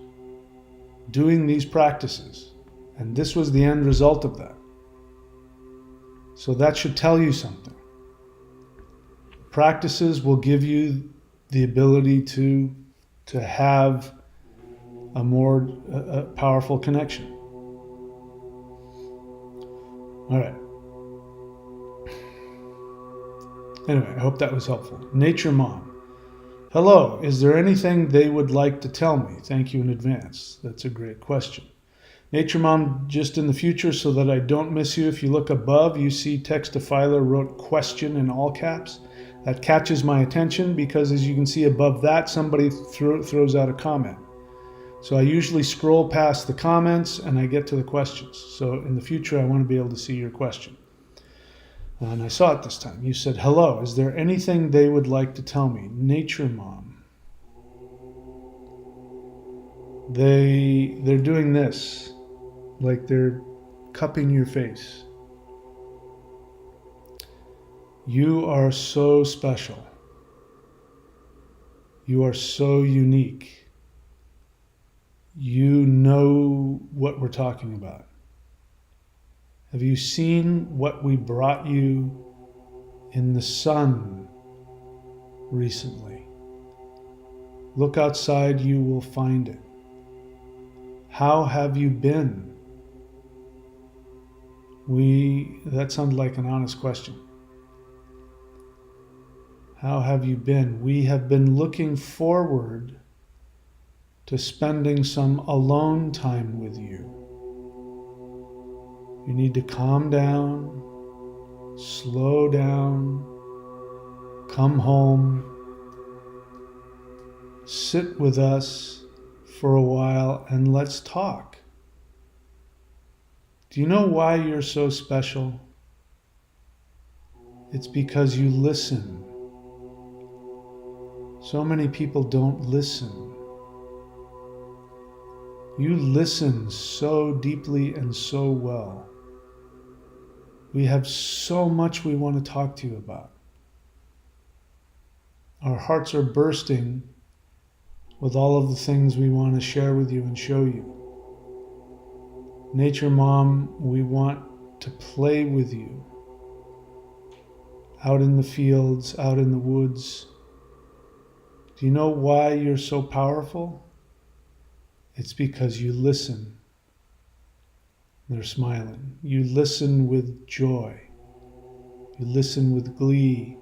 doing these practices, and this was the end result of that. So that should tell you something. Practices will give you the ability to have a more powerful connection. All right. Anyway, I hope that was helpful. Nature Mom. Hello, is there anything they would like to tell me? Thank you in advance. That's a great question. Nature Mom, just in the future, so that I don't miss you, if you look above, you see Textifiler wrote question in all caps. That catches my attention because, as you can see above that, somebody throws out a comment. So I usually scroll past the comments and I get to the questions. So in the future, I want to be able to see your question. And I saw it this time. You said, hello, is there anything they would like to tell me? Nature Mom. They're doing this, like they're cupping your face. You are so special. You are so unique. You know what we're talking about. Have you seen what we brought you in the sun recently? Look outside, you will find it. How have you been? That sounded like an honest question. How have you been? We have been looking forward to spending some alone time with you. You need to calm down, slow down, come home, sit with us for a while, and let's talk. Do you know why you're so special? It's because you listen. So many people don't listen. You listen so deeply and so well. We have so much we want to talk to you about. Our hearts are bursting with all of the things we want to share with you and show you. Nature Mom, we want to play with you. Out in the fields, out in the woods. Do you know why you're so powerful? It's because you listen. They're smiling. You listen with joy. You listen with glee.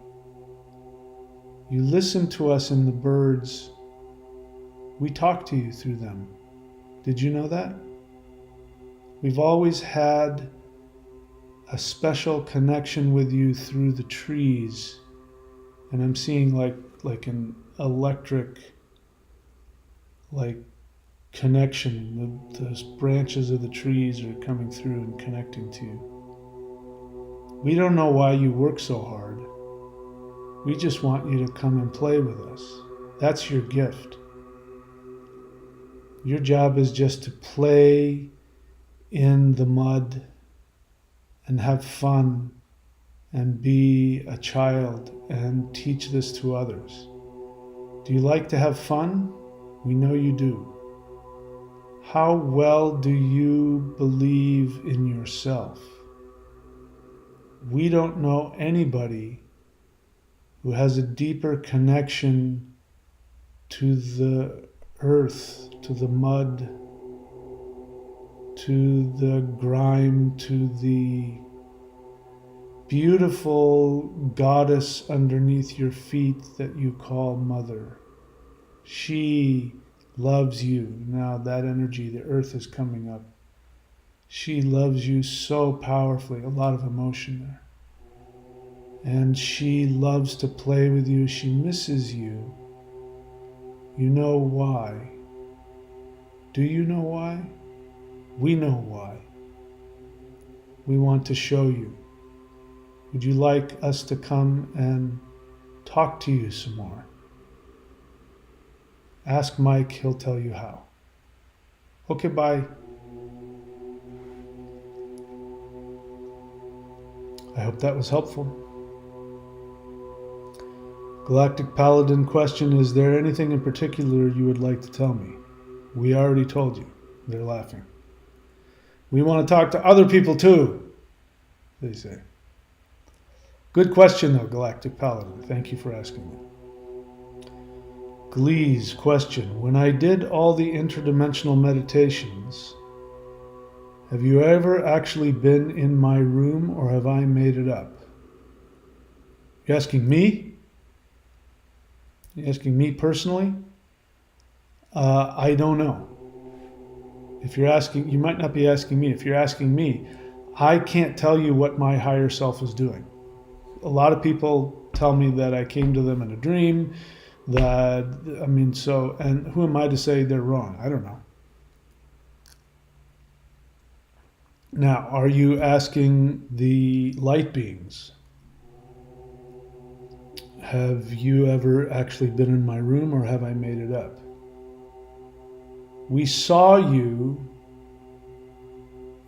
You listen to us in the birds. We talk to you through them. Did you know that? We've always had a special connection with you through the trees. And I'm seeing like an electric connection. Those branches of the trees are coming through and connecting to you. We don't know why you work so hard. We just want you to come and play with us. That's your gift. Your job is just to play in the mud and have fun and be a child and teach this to others. Do you like to have fun? We know you do. How well do you believe in yourself? We don't know anybody who has a deeper connection to the earth, to the mud, to the grime, to the beautiful goddess underneath your feet that you call Mother. She loves you. Now that energy, the earth is coming up. She loves you so powerfully, a lot of emotion there. And she loves to play with you. She misses you. You know why. Do you know why? We know why. We want to show you. Would you like us to come and talk to you some more? Ask Mike, he'll tell you how. Okay, bye. I hope that was helpful. Galactic Paladin question, is there anything in particular you would like to tell me? We already told you. They're laughing. We want to talk to other people too, they say. Good question though, Galactic Paladin. Thank you for asking it. Glee's question, when I did all the interdimensional meditations, have you ever actually been in my room or have I made it up? You asking me? You asking me personally? I don't know. If you're asking, you might not be asking me. If you're asking me, I can't tell you what my higher self is doing. A lot of people tell me that I came to them in a dream, and who am I to say they're wrong? I don't know. Now, are you asking the light beings? Have you ever actually been in my room or have I made it up? We saw you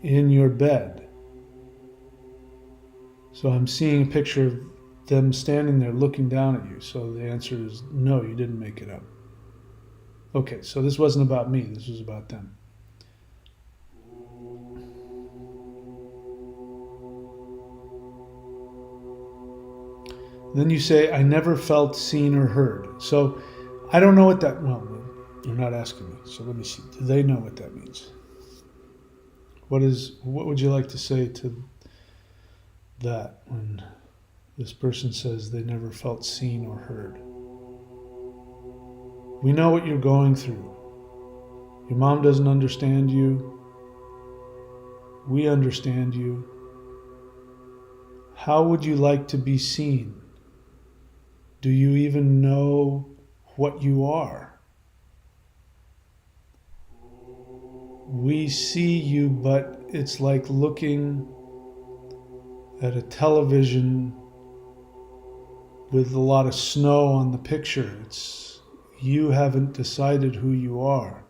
in your bed. So I'm seeing a picture of them standing there looking down at you. So the answer is no, you didn't make it up. Okay, so this wasn't about me, this was about them. Then you say, I never felt seen or heard. So I don't know what that, well, you're not asking me. So let me see. Do they know what that means? What would you like to say to that? This person says they never felt seen or heard. We know what you're going through. Your mom doesn't understand you. We understand you. How would you like to be seen? Do you even know what you are? We see you, but it's like looking at a television with a lot of snow on the picture. You haven't decided who you are.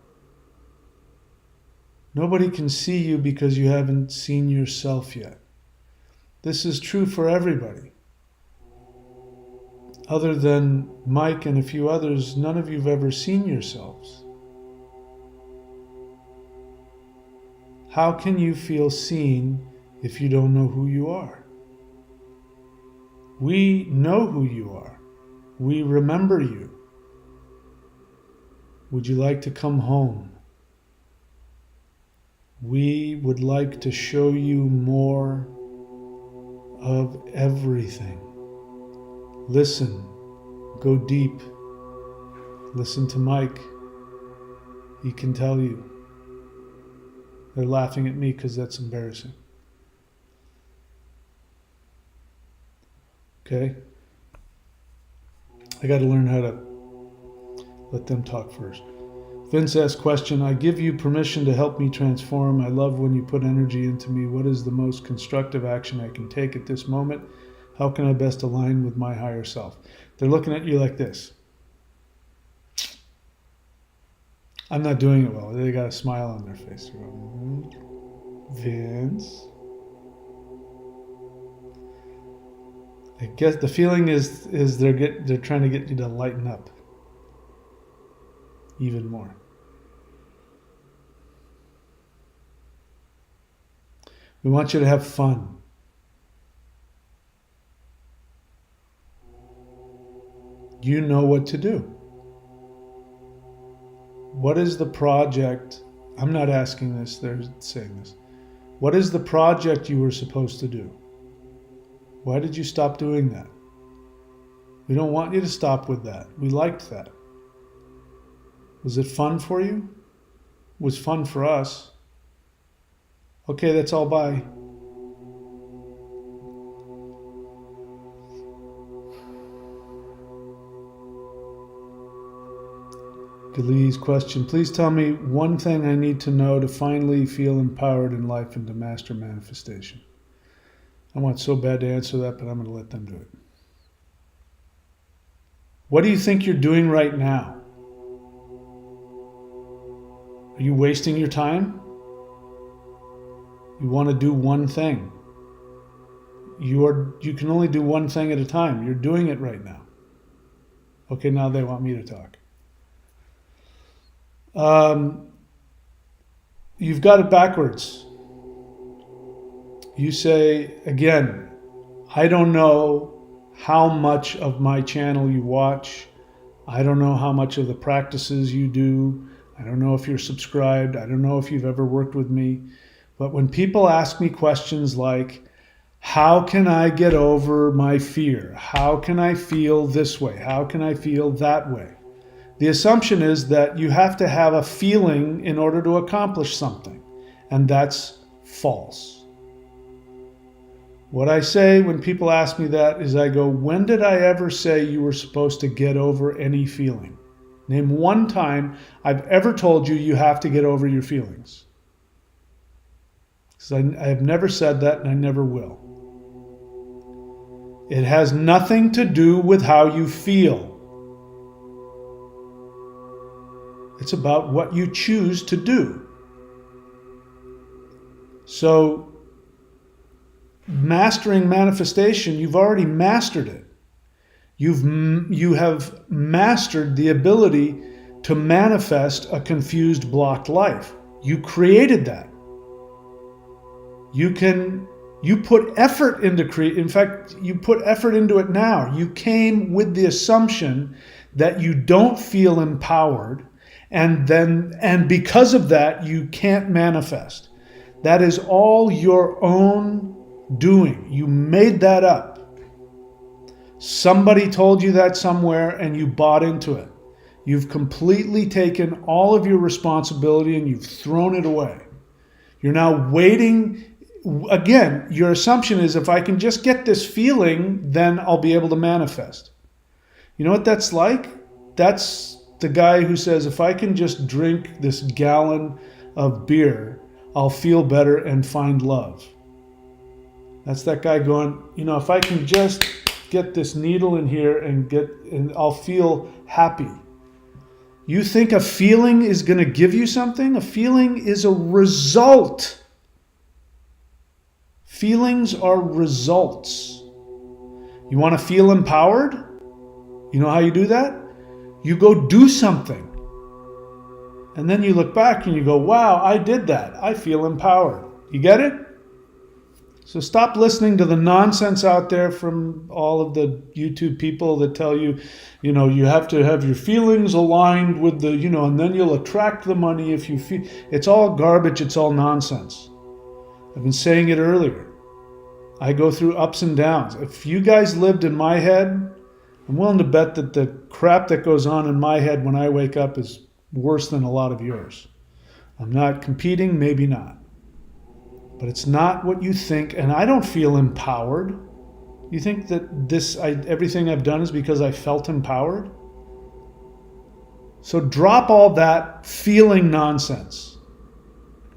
Nobody can see you because you haven't seen yourself yet. This is true for everybody. Other than Mike and a few others, none of you have ever seen yourselves. How can you feel seen if you don't know who you are? We know who you are. We remember you. Would you like to come home? We would like to show you more of everything. Listen, go deep. Listen to Mike. He can tell you. They're laughing at me because that's embarrassing. Okay? I got to learn how to let them talk first. Vince asks question, I give you permission to help me transform. I love when you put energy into me. What is the most constructive action I can take at this moment? How can I best align with my higher self? They're looking at you like this. I'm not doing it well. They got a smile on their face. Vince. I guess the feeling is they're trying to get you to lighten up even more. We want you to have fun. You know what to do. What is the project? I'm not asking this, they're saying this. What is the project you were supposed to do? Why did you stop doing that? We don't want you to stop with that. We liked that. Was it fun for you? It was fun for us. Okay, that's all. Bye. Galee's question, please tell me one thing I need to know to finally feel empowered in life and to master manifestation. I want so bad to answer that, but I'm going to let them do it. What do you think you're doing right now? Are you wasting your time? You want to do one thing. You can only do one thing at a time. You're doing it right now. Okay, now they want me to talk. You've got it backwards. You say, again, I don't know how much of my channel you watch. I don't know how much of the practices you do. I don't know if you're subscribed. I don't know if you've ever worked with me. But when people ask me questions like, how can I get over my fear? How can I feel this way? How can I feel that way? The assumption is that you have to have a feeling in order to accomplish something. And that's false. What I say when people ask me that is I go, when did I ever say you were supposed to get over any feeling? Name one time I've ever told you you have to get over your feelings. Because I have never said that and I never will. It has nothing to do with how you feel. It's about what you choose to do. So, mastering manifestation, you've already mastered it. You have mastered the ability to manifest a confused, blocked life. You created that. You put effort into create. In fact, you put effort into it now. You came with the assumption that you don't feel empowered, and because of that, you can't manifest. That is all your own doing. You made that up. Somebody told you that somewhere and you bought into it. You've completely taken all of your responsibility and you've thrown it away. You're now waiting. Again, your assumption is if I can just get this feeling, then I'll be able to manifest. You know what that's like? That's the guy who says, if I can just drink this gallon of beer, I'll feel better and find love. That's that guy going, if I can just get this needle in here and I'll feel happy. You think a feeling is going to give you something? A feeling is a result. Feelings are results. You want to feel empowered? You know how you do that? You go do something. And then you look back and you go, wow, I did that. I feel empowered. You get it? So stop listening to the nonsense out there from all of the YouTube people that tell you, you have to have your feelings aligned with the, and then you'll attract the money if you feel. It's all garbage. It's all nonsense. I've been saying it earlier. I go through ups and downs. If you guys lived in my head, I'm willing to bet that the crap that goes on in my head when I wake up is worse than a lot of yours. I'm not competing, maybe not. But it's not what you think, and I don't feel empowered. You think that everything I've done is because I felt empowered? So drop all that feeling nonsense.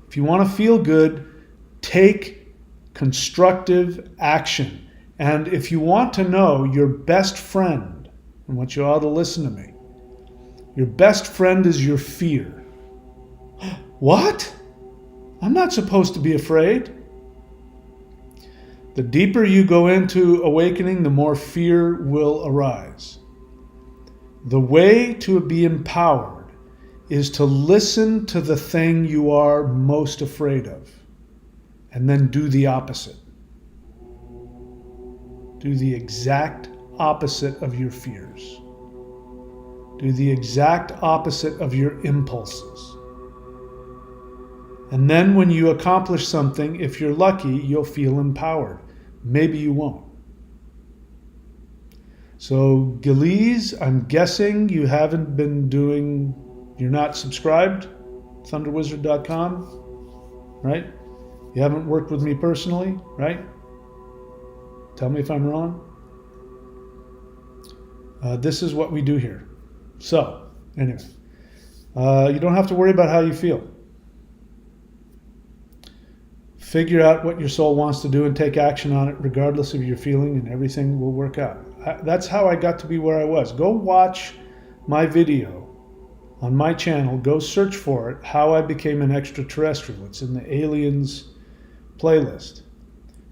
If you want to feel good, take constructive action. And if you want to know your best friend, I want you all to listen to me, your best friend is your fear. What? I'm not supposed to be afraid. The deeper you go into awakening, the more fear will arise. The way to be empowered is to listen to the thing you are most afraid of and then do the opposite. Do the exact opposite of your fears. Do the exact opposite of your impulses. And then when you accomplish something, if you're lucky, you'll feel empowered. Maybe you won't. So Gillies, I'm guessing you haven't been you're not subscribed, thunderwizard.com, right? You haven't worked with me personally, right? Tell me if I'm wrong. This is what we do here. So, anyway, you don't have to worry about how you feel. Figure out what your soul wants to do and take action on it regardless of your feeling, and everything will work out. That's how I got to be where I was. Go watch my video on my channel. Go search for it, How I Became an Extraterrestrial. It's in the Aliens playlist.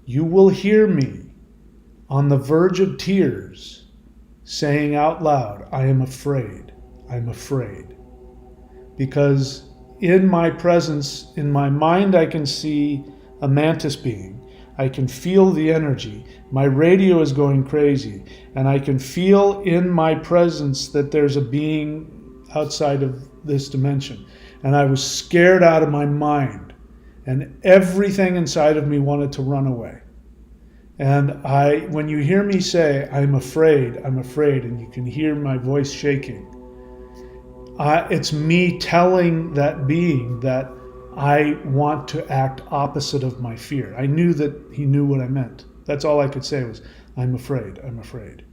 You will hear me on the verge of tears saying out loud, I am afraid. I'm afraid. Because in my presence, in my mind, I can see a mantis being. I can feel the energy. My radio is going crazy. And I can feel in my presence that there's a being outside of this dimension. And I was scared out of my mind. And everything inside of me wanted to run away. And when you hear me say, I'm afraid, and you can hear my voice shaking, it's me telling that being that I want to act opposite of my fear. I knew that he knew what I meant. That's all I could say was, I'm afraid, I'm afraid.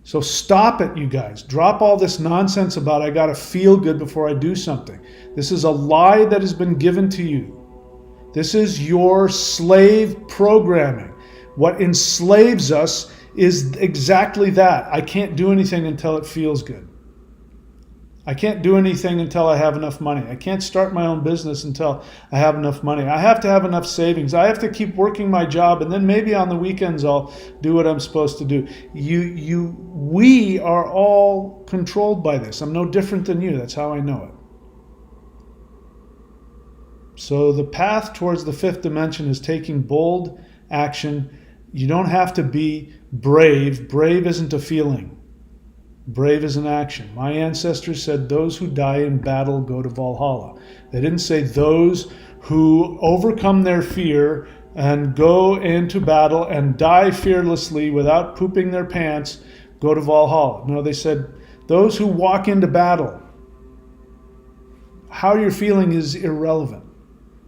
So stop it, you guys. Drop all this nonsense about I got to feel good before I do something. This is a lie that has been given to you. This is your slave programming. What enslaves us is exactly that. I can't do anything until it feels good. I can't do anything until I have enough money. I can't start my own business until I have enough money. I have to have enough savings. I have to keep working my job, and then maybe on the weekends I'll do what I'm supposed to do. We are all controlled by this. I'm no different than you. That's how I know it. So the path towards the fifth dimension is taking bold action. You don't have to be brave. Brave isn't a feeling. Brave is an action. My ancestors said those who die in battle go to Valhalla. They didn't say those who overcome their fear and go into battle and die fearlessly without pooping their pants, go to Valhalla. No, they said those who walk into battle, how you're feeling is irrelevant.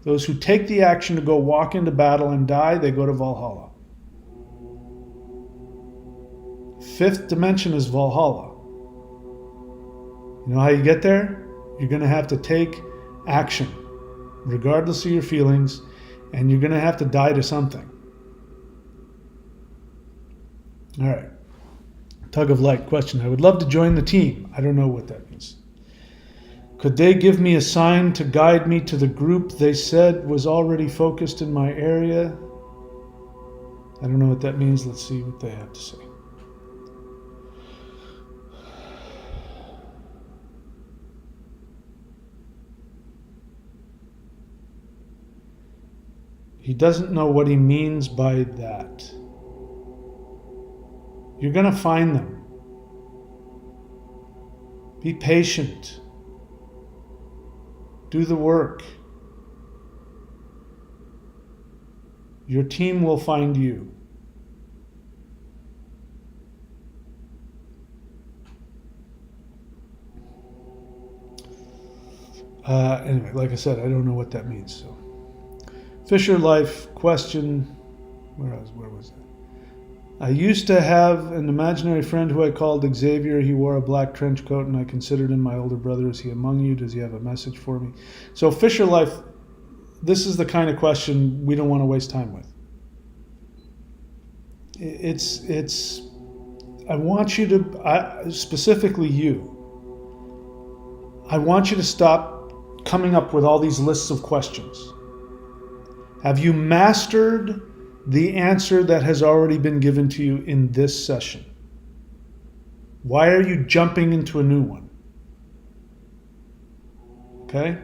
Those who take the action to go walk into battle and die, they go to Valhalla. Fifth dimension is Valhalla. You know how you get there? You're going to have to take action, regardless of your feelings, and you're going to have to die to something. All right. Tug of light question. I would love to join the team. I don't know what that means. Could they give me a sign to guide me to the group they said was already focused in my area? I don't know what that means. Let's see what they have to say. He doesn't know what he means by that. You're going to find them. Be patient. Do the work. Your team will find you. Anyway, like I said, I don't know what that means. So, Fisher Life question. Where was it? I used to have an imaginary friend who I called Xavier. He wore a black trench coat, and I considered him my older brother. Is he among you? Does he have a message for me? So, Fisher Life, this is the kind of question we don't want to waste time with. I want you to, specifically you, I want you to stop coming up with all these lists of questions. Have you mastered the answer that has already been given to you in this session? Why are you jumping into a new one? Okay?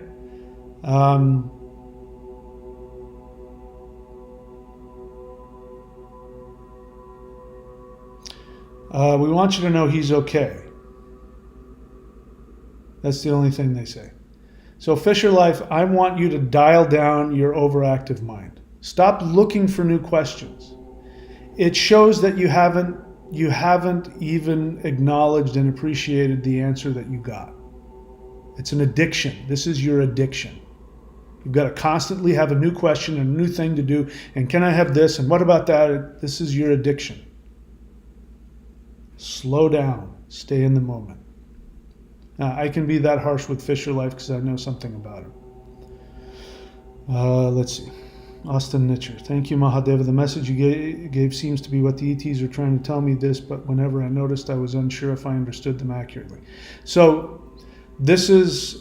We want you to know he's okay. That's the only thing they say. So Fisher Life, I want you to dial down your overactive mind. Stop looking for new questions. It shows that you haven't even acknowledged and appreciated the answer that you got. It's an addiction. This is your addiction. You've got to constantly have a new question and a new thing to do. And can I have this? And what about that? This is your addiction. Slow down. Stay in the moment. Now, I can be that harsh with Fisher Life because I know something about him. Let's see. Austin Nitcher. Thank you, Mahadeva. The message you gave seems to be what the ETs are trying to tell me this, but whenever I noticed, I was unsure if I understood them accurately. So this is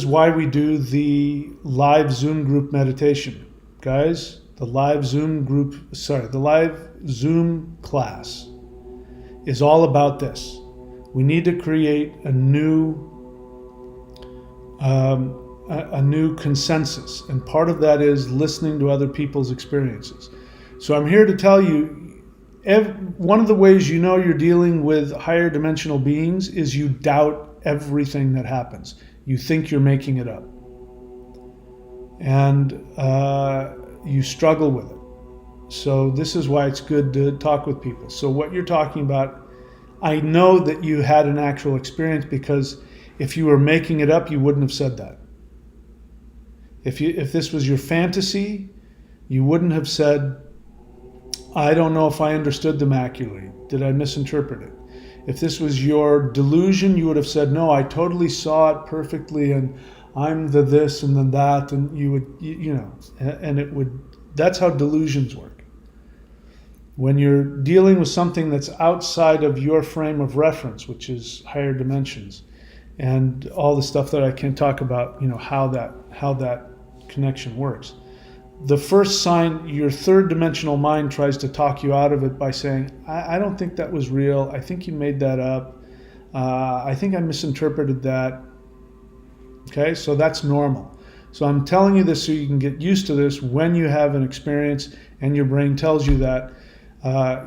why we do the live Zoom group meditation. Guys, the live Zoom class is all about this. We need to create a new consensus, and part of that is listening to other people's experiences. So I'm here to tell you, one of the ways you know you're dealing with higher dimensional beings is you doubt everything that happens. You think you're making it up, and you struggle with it. So this is why it's good to talk with people. So what you're talking about, I know that you had an actual experience, because if you were making it up, you wouldn't have said that. If this was your fantasy, you wouldn't have said, I don't know if I understood them accurately. Did I misinterpret it? If this was your delusion, you would have said, no, I totally saw it perfectly, and I'm the this and the that, and you would, that's how delusions work. When you're dealing with something that's outside of your frame of reference, which is higher dimensions, and all the stuff that I can talk about, how that connection works. The first sign, your third dimensional mind tries to talk you out of it by saying, I don't think that was real. I think you made that up. I think I misinterpreted that. Okay, so that's normal. So I'm telling you this so you can get used to this. When you have an experience and your brain tells you that,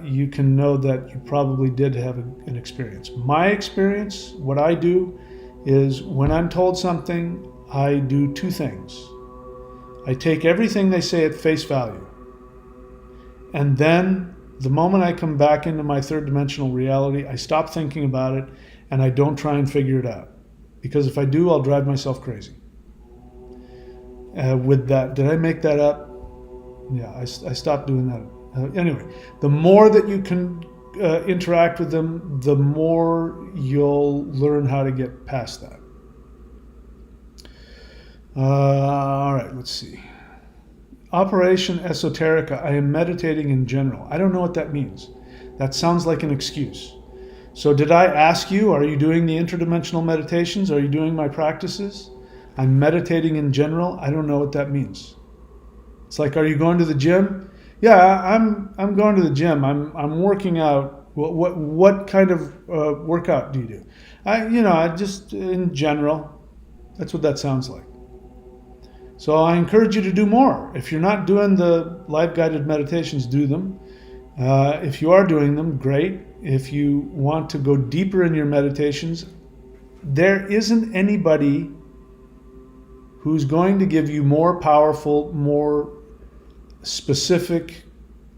you can know that you probably did have an experience. My experience, what I do is when I'm told something, I do two things. I take everything they say at face value. And then the moment I come back into my third dimensional reality, I stop thinking about it and I don't try and figure it out. Because if I do, I'll drive myself crazy. With that, did I make that up? Yeah, I stopped doing that. Anyway, the more that you can interact with them, the more you'll learn how to get past that. All right, let's see. Operation Esoterica, I am meditating in general. I don't know what that means. That sounds like an excuse. So did I ask you, are you doing the interdimensional meditations? Are you doing my practices? I'm meditating in general. I don't know what that means. It's like, are you going to the gym? Yeah, I'm going to the gym. I'm working out. What kind of workout do you do? I just in general. That's what that sounds like. So I encourage you to do more. If you're not doing the live guided meditations, do them. If you are doing them, great. If you want to go deeper in your meditations, there isn't anybody who's going to give you more powerful, more specific,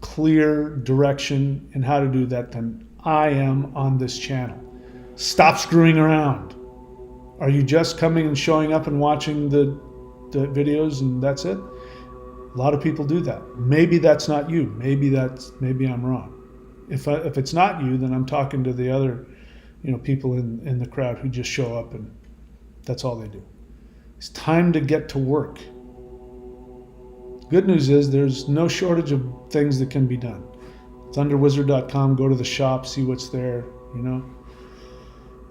clear direction in how to do that than I am on this channel. Stop screwing around. Are you just coming and showing up and watching the videos and that's it? A lot of people do that. Maybe that's not you. Maybe I'm wrong. If it's not you, then I'm talking to the other, people in the crowd who just show up and that's all they do. It's time to get to work. Good news is there's no shortage of things that can be done. Thunderwizard.com, go to the shop, see what's there,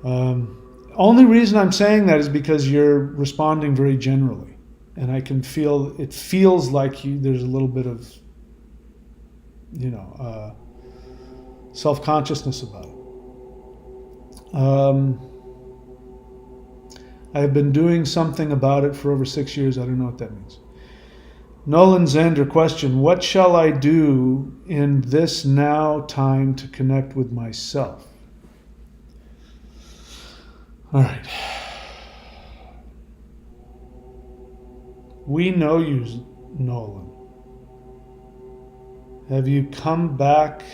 Only reason I'm saying that is because you're responding very generally. And I can feel, it feels like there's a little bit of, self-consciousness about it. I've been doing something about it for over 6 years. I don't know what that means. Nolan Zander question, what shall I do in this now time to connect with myself? All right. We know you, Nolan. Have you come back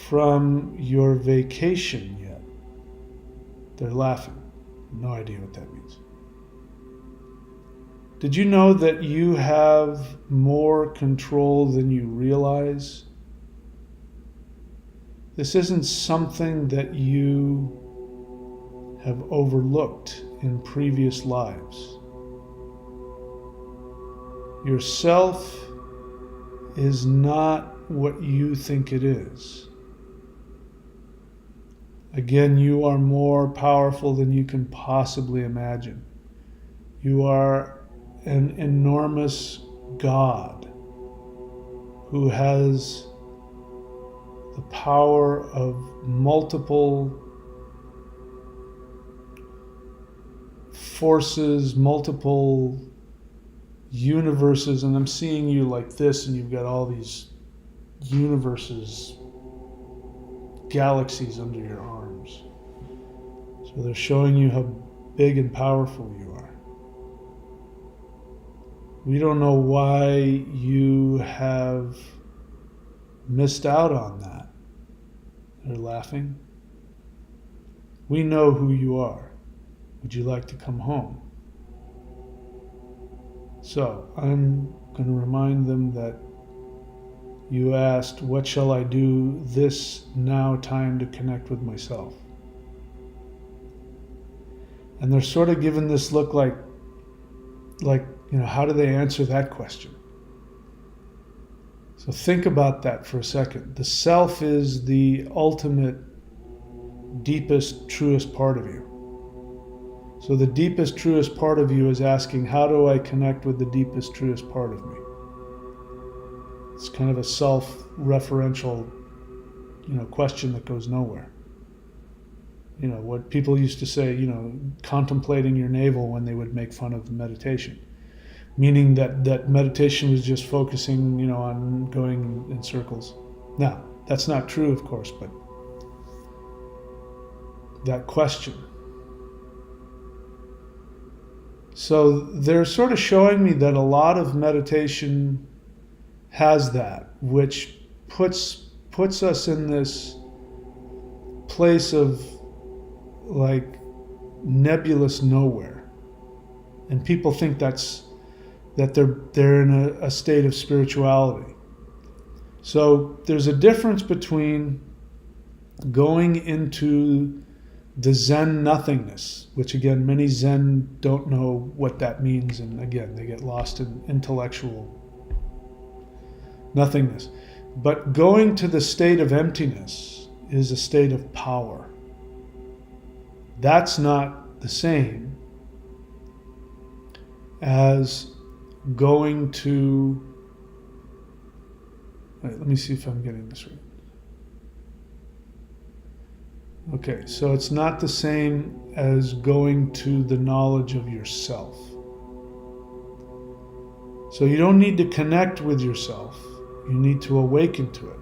from your vacation yet? They're laughing. No idea what that means. Did you know that you have more control than you realize? This isn't something that you have overlooked in previous lives. Yourself is not what you think it is. Again, you are more powerful than you can possibly imagine. You are an enormous God who has the power of multiple forces, multiple universes, and I'm seeing you like this, and you've got all these universes, galaxies under your arms. So they're showing you how big and powerful you are. We don't know why you have missed out on that. They're laughing. We know who you are. Would you like to come home? So I'm going to remind them that you asked, what shall I do this now time to connect with myself? And they're sort of given this look like, how do they answer that question? So think about that for a second. The self is the ultimate, deepest, truest part of you. So the deepest, truest part of you is asking, how do I connect with the deepest, truest part of me? It's kind of a self-referential, question that goes nowhere. What people used to say, contemplating your navel when they would make fun of meditation. Meaning that meditation was just focusing, on going in circles. Now, that's not true, of course, but that question. So they're sort of showing me that a lot of meditation has that, which puts us in this place of like nebulous nowhere, and people think that they're in a state of spirituality. So there's a difference between going into the Zen nothingness, which again, many Zen don't know what that means, and again, they get lost in intellectual nothingness. But going to the state of emptiness is a state of power. That's not the same as going to... Wait, let me see if I'm getting this right. Okay, so it's not the same as going to the knowledge of yourself. So you don't need to connect with yourself. You need to awaken to it.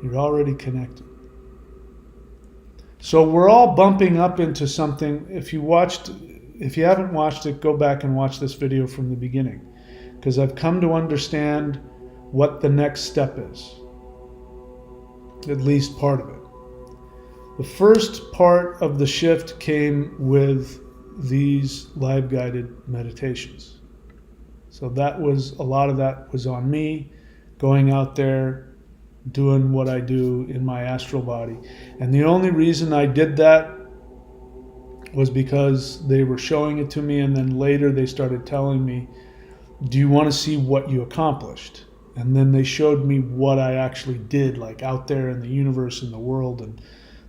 You're already connected. So we're all bumping up into something. If you haven't watched it, go back and watch this video from the beginning, because I've come to understand what the next step is, at least part of it. The first part of the shift came with these live guided meditations. So a lot of that was on me, going out there, doing what I do in my astral body. And the only reason I did that was because they were showing it to me, and then later they started telling me, do you want to see what you accomplished? And then they showed me what I actually did, like out there in the universe, in the world, and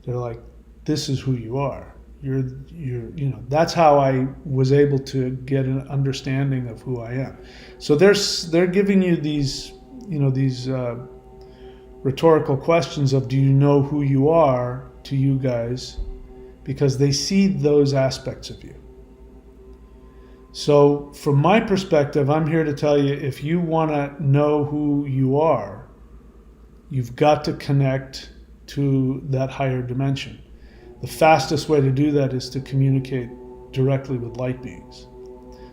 they're like, this is who you are. That's how I was able to get an understanding of who I am. So they're giving you these rhetorical questions of, do you know who you are, to you guys, because they see those aspects of you. So from my perspective, I'm here to tell you, if you want to know who you are, you've got to connect to that higher dimension. The fastest way to do that is to communicate directly with light beings.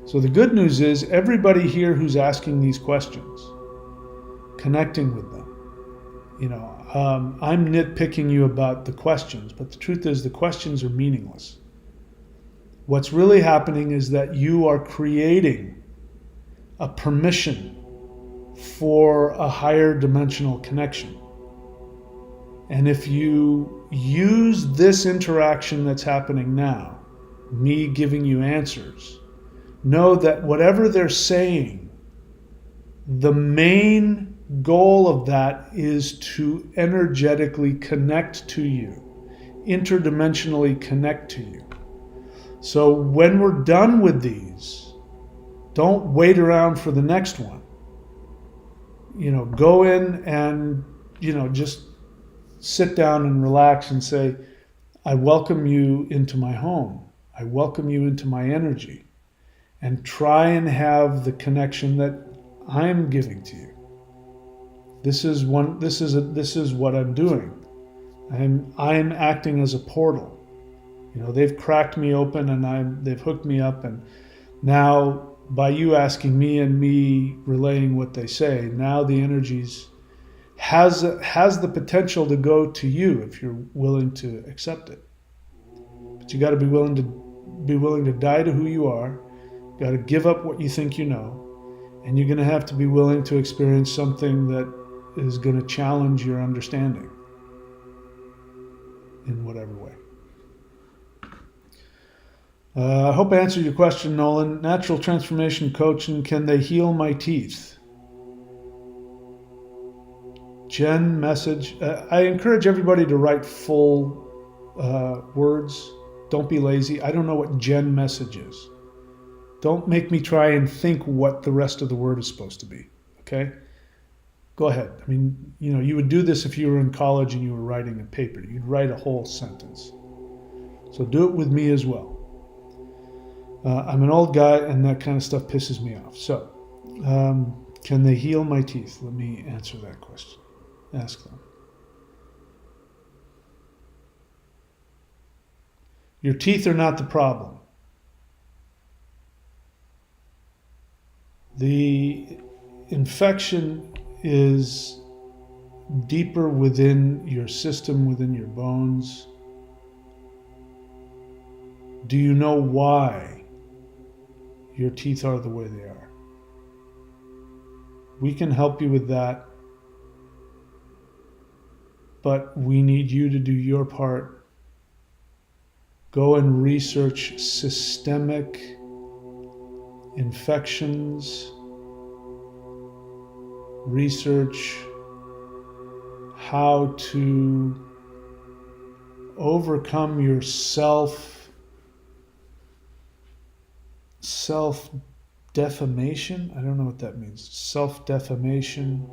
So the good news is, everybody here who's asking these questions, connecting with them. I'm nitpicking you about the questions, but the truth is the questions are meaningless. What's really happening is that you are creating a permission for a higher dimensional connection. And if you use this interaction that's happening now, me giving you answers, know that whatever they're saying, the main goal of that is to energetically connect to you, interdimensionally connect to you. So when we're done with these, don't wait around for the next one. Go in and, just sit down and relax and say, I welcome you into my home. I welcome you into my energy, and try and have the connection that I'm giving to you. This is what I'm doing. I'm acting as a portal. They've cracked me open, and they've hooked me up, and now by you asking me and me relaying what they say, now the energies has the potential to go to you if you're willing to accept it. But you got to be willing to die to who you are. You got to give up what you think you know, and you're going to have to be willing to experience something that is going to challenge your understanding in whatever way. I hope I answered your question, Nolan. Natural transformation coaching, can they heal my teeth? Jen message. I encourage everybody to write full words. Don't be lazy. I don't know what Jen message is. Don't make me try and think what the rest of the word is supposed to be. Okay? Go ahead. I mean, you would do this if you were in college and you were writing a paper. You'd write a whole sentence. So do it with me as well. I'm an old guy, and that kind of stuff pisses me off. So, can they heal my teeth? Let me answer that question. Ask them. Your teeth are not the problem. The infection is deeper within your system, within your bones. Do you know why your teeth are the way they are? We can help you with that, but we need you to do your part. Go and research systemic infections. Research how to overcome your self-defamation. I don't know what that means. Self-defamation.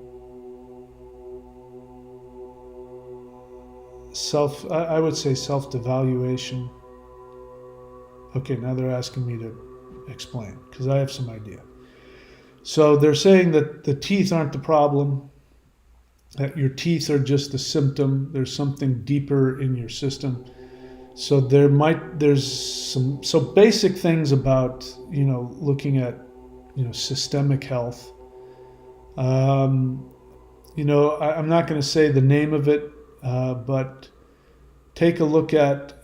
I would say self-devaluation. Okay, now they're asking me to explain because I have some idea. So they're saying that the teeth aren't the problem, that your teeth are just the symptom. There's something deeper in your system. So there's some basic things about, looking at, systemic health. I'm not going to say the name of it, but take a look at,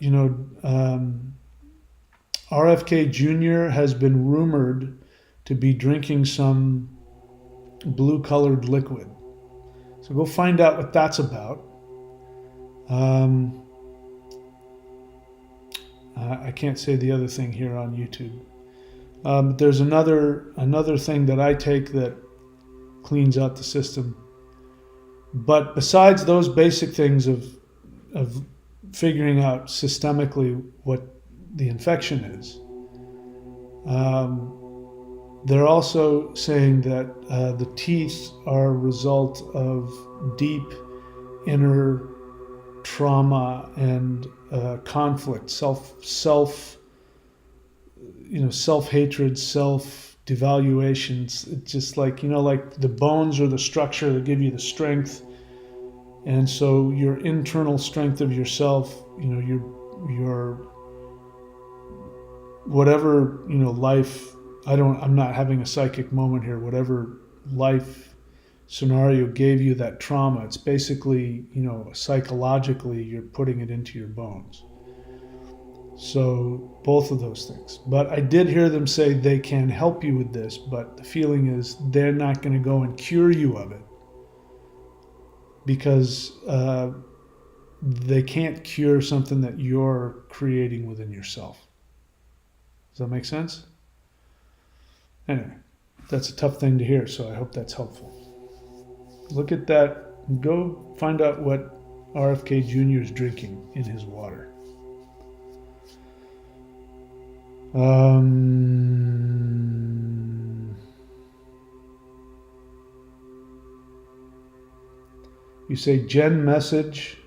RFK Jr. has been rumored to be drinking some blue-colored liquid. So go find out what that's about. I can't say the other thing here on YouTube. But there's another thing that I take that cleans out the system. But besides those basic things of figuring out systemically what the infection is, they're also saying that the teeth are a result of deep inner trauma and conflict, self-hatred, self-devaluations. It's just like the bones or the structure that give you the strength. And so your internal strength of yourself, your whatever, life, I'm not having a psychic moment here, whatever life scenario gave you that trauma, it's basically, psychologically, you're putting it into your bones. So both of those things. But I did hear them say they can help you with this, but the feeling is they're not going to go and cure you of it because they can't cure something that you're creating within yourself. Does that make sense? Anyway, that's a tough thing to hear, so I hope that's helpful. Look at that. Go find out what RFK Jr. is drinking in his water. You say Gen message,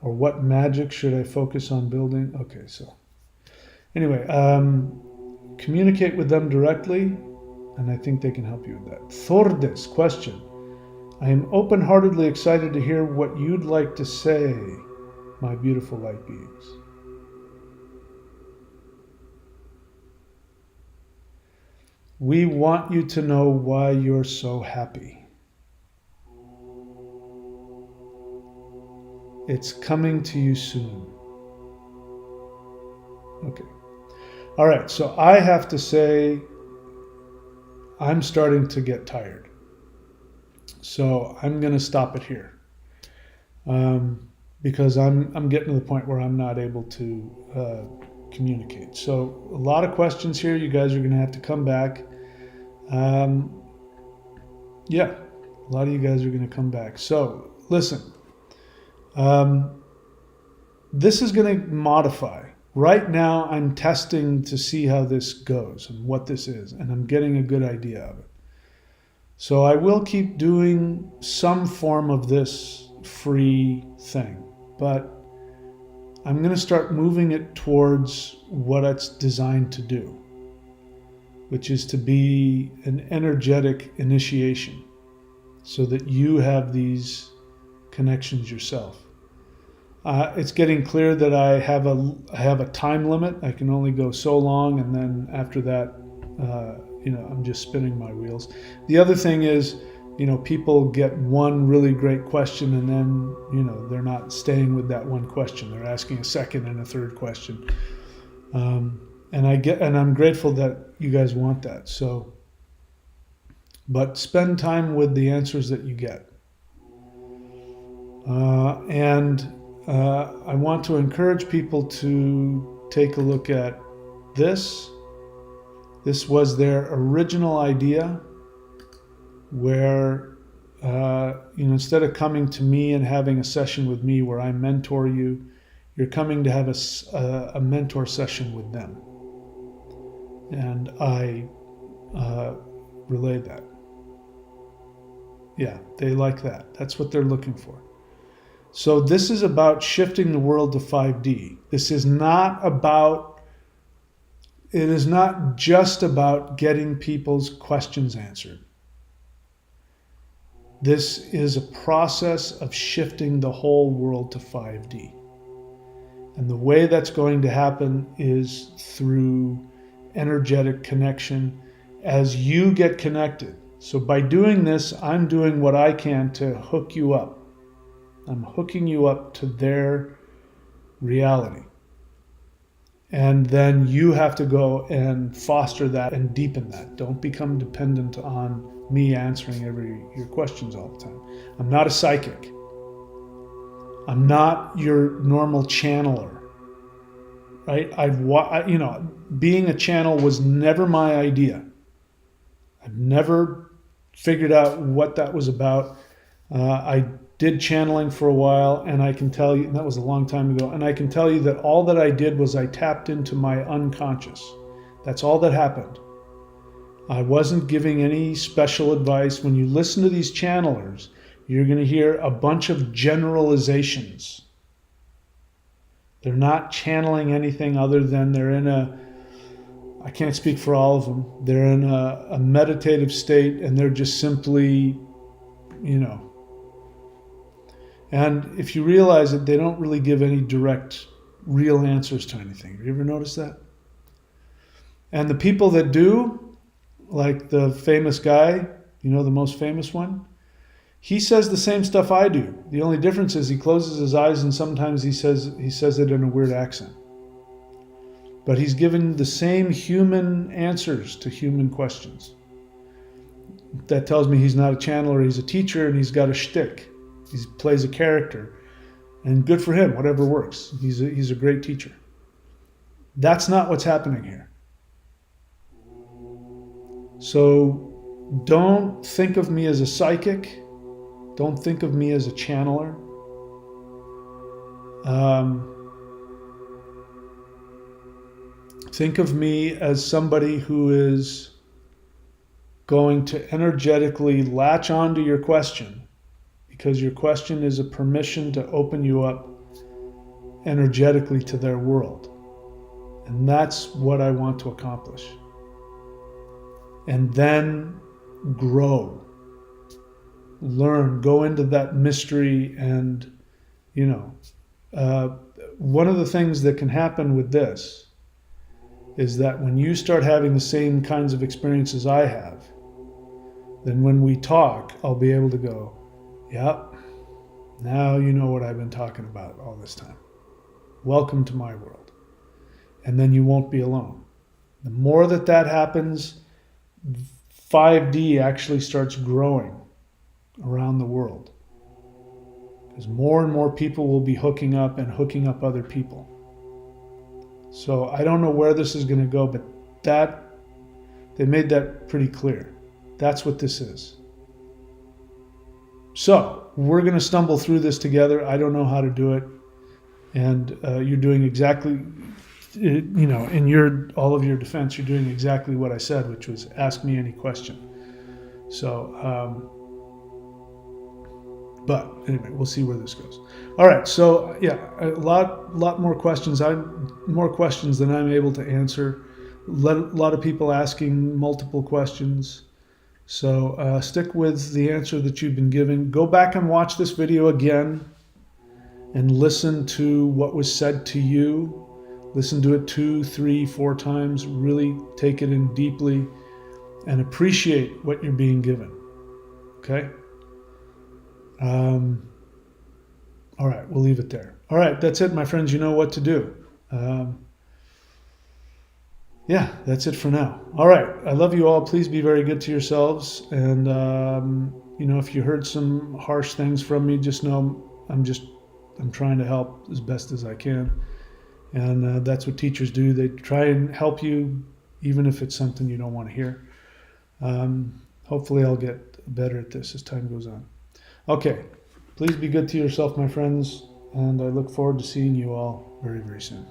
or what magic should I focus on building? Okay, so anyway, communicate with them directly, and I think they can help you with that. Thordis, question. I am open-heartedly excited to hear what you'd like to say, my beautiful light beings. We want you to know why you're so happy. It's coming to you soon. Okay. All right, so I have to say I'm starting to get tired. So I'm going to stop it here because I'm getting to the point where I'm not able to communicate. So a lot of questions here. You guys are going to have to come back. A lot of you guys are going to come back. So listen, this is going to modify. Right now, I'm testing to see how this goes and what this is, and I'm getting a good idea of it. So I will keep doing some form of this free thing, but I'm going to start moving it towards what it's designed to do, which is to be an energetic initiation so that you have these connections yourself. It's getting clear that I have a time limit. I can only go so long, and then after that, I'm just spinning my wheels. The other thing is, people get one really great question and then, they're not staying with that one question. They're asking a second and a third question. And I'm grateful that you guys want that. So, but spend time with the answers that you get. I want to encourage people to take a look at this. This was their original idea, where instead of coming to me and having a session with me where I mentor you, you're coming to have a mentor session with them, and I relay that. Yeah, they like that. That's what they're looking for. So this is about shifting the world to 5D. It is not just about getting people's questions answered. This is a process of shifting the whole world to 5D. And the way that's going to happen is through energetic connection as you get connected. So by doing this, I'm doing what I can to hook you up. I'm hooking you up to their reality. And then you have to go and foster that and deepen that. Don't become dependent on me answering your questions all the time. I'm not a psychic. I'm not your normal channeler. Right? Being a channel was never my idea. I've never figured out what that was about. I did channeling for a while, and I can tell you, and that was a long time ago, and I can tell you that all that I did was I tapped into my unconscious. That's all that happened. I wasn't giving any special advice. When you listen to these channelers, you're going to hear a bunch of generalizations. They're not channeling anything other than I can't speak for all of them, they're in a meditative state, and they're just simply, And if you realize that they don't really give any direct, real answers to anything. Have you ever noticed that? And the people that do, like the famous guy, the most famous one, he says the same stuff I do. The only difference is he closes his eyes and sometimes he says it in a weird accent. But he's given the same human answers to human questions. That tells me he's not a channeler, he's a teacher, and he's got a shtick. He plays a character, and good for him, whatever works. He's a great teacher. That's not what's happening here. So don't think of me as a psychic. Don't think of me as a channeler. Think of me as somebody who is going to energetically latch onto your question, because your question is a permission to open you up energetically to their world. And that's what I want to accomplish. And then grow, learn, go into that mystery. And, one of the things that can happen with this is that when you start having the same kinds of experiences I have, then when we talk, I'll be able to go, yep, now you know what I've been talking about all this time. Welcome to my world. And then you won't be alone. The more that happens, 5D actually starts growing around the world. Because more and more people will be hooking up other people. So I don't know where this is going to go, but they made that pretty clear. That's what this is. So we're going to stumble through this together. I don't know how to do it. And you're doing exactly, in all of your defense, you're doing exactly what I said, which was ask me any question. So, but anyway, we'll see where this goes. All right. So yeah, a lot more questions. More questions than I'm able to answer. A lot of people asking multiple questions. So stick with the answer that you've been given. Go back and watch this video again and listen to what was said to you. Listen to it 2, 3, 4 times. Really take it in deeply and appreciate what you're being given. Okay? All right, we'll leave it there. All right, that's it, my friends. You know what to do. Yeah, that's it for now. All right, I love you all. Please be very good to yourselves. And, if you heard some harsh things from me, just know I'm trying to help as best as I can. And that's what teachers do. They try and help you, even if it's something you don't want to hear. Hopefully, I'll get better at this as time goes on. Okay, please be good to yourself, my friends, and I look forward to seeing you all very, very soon.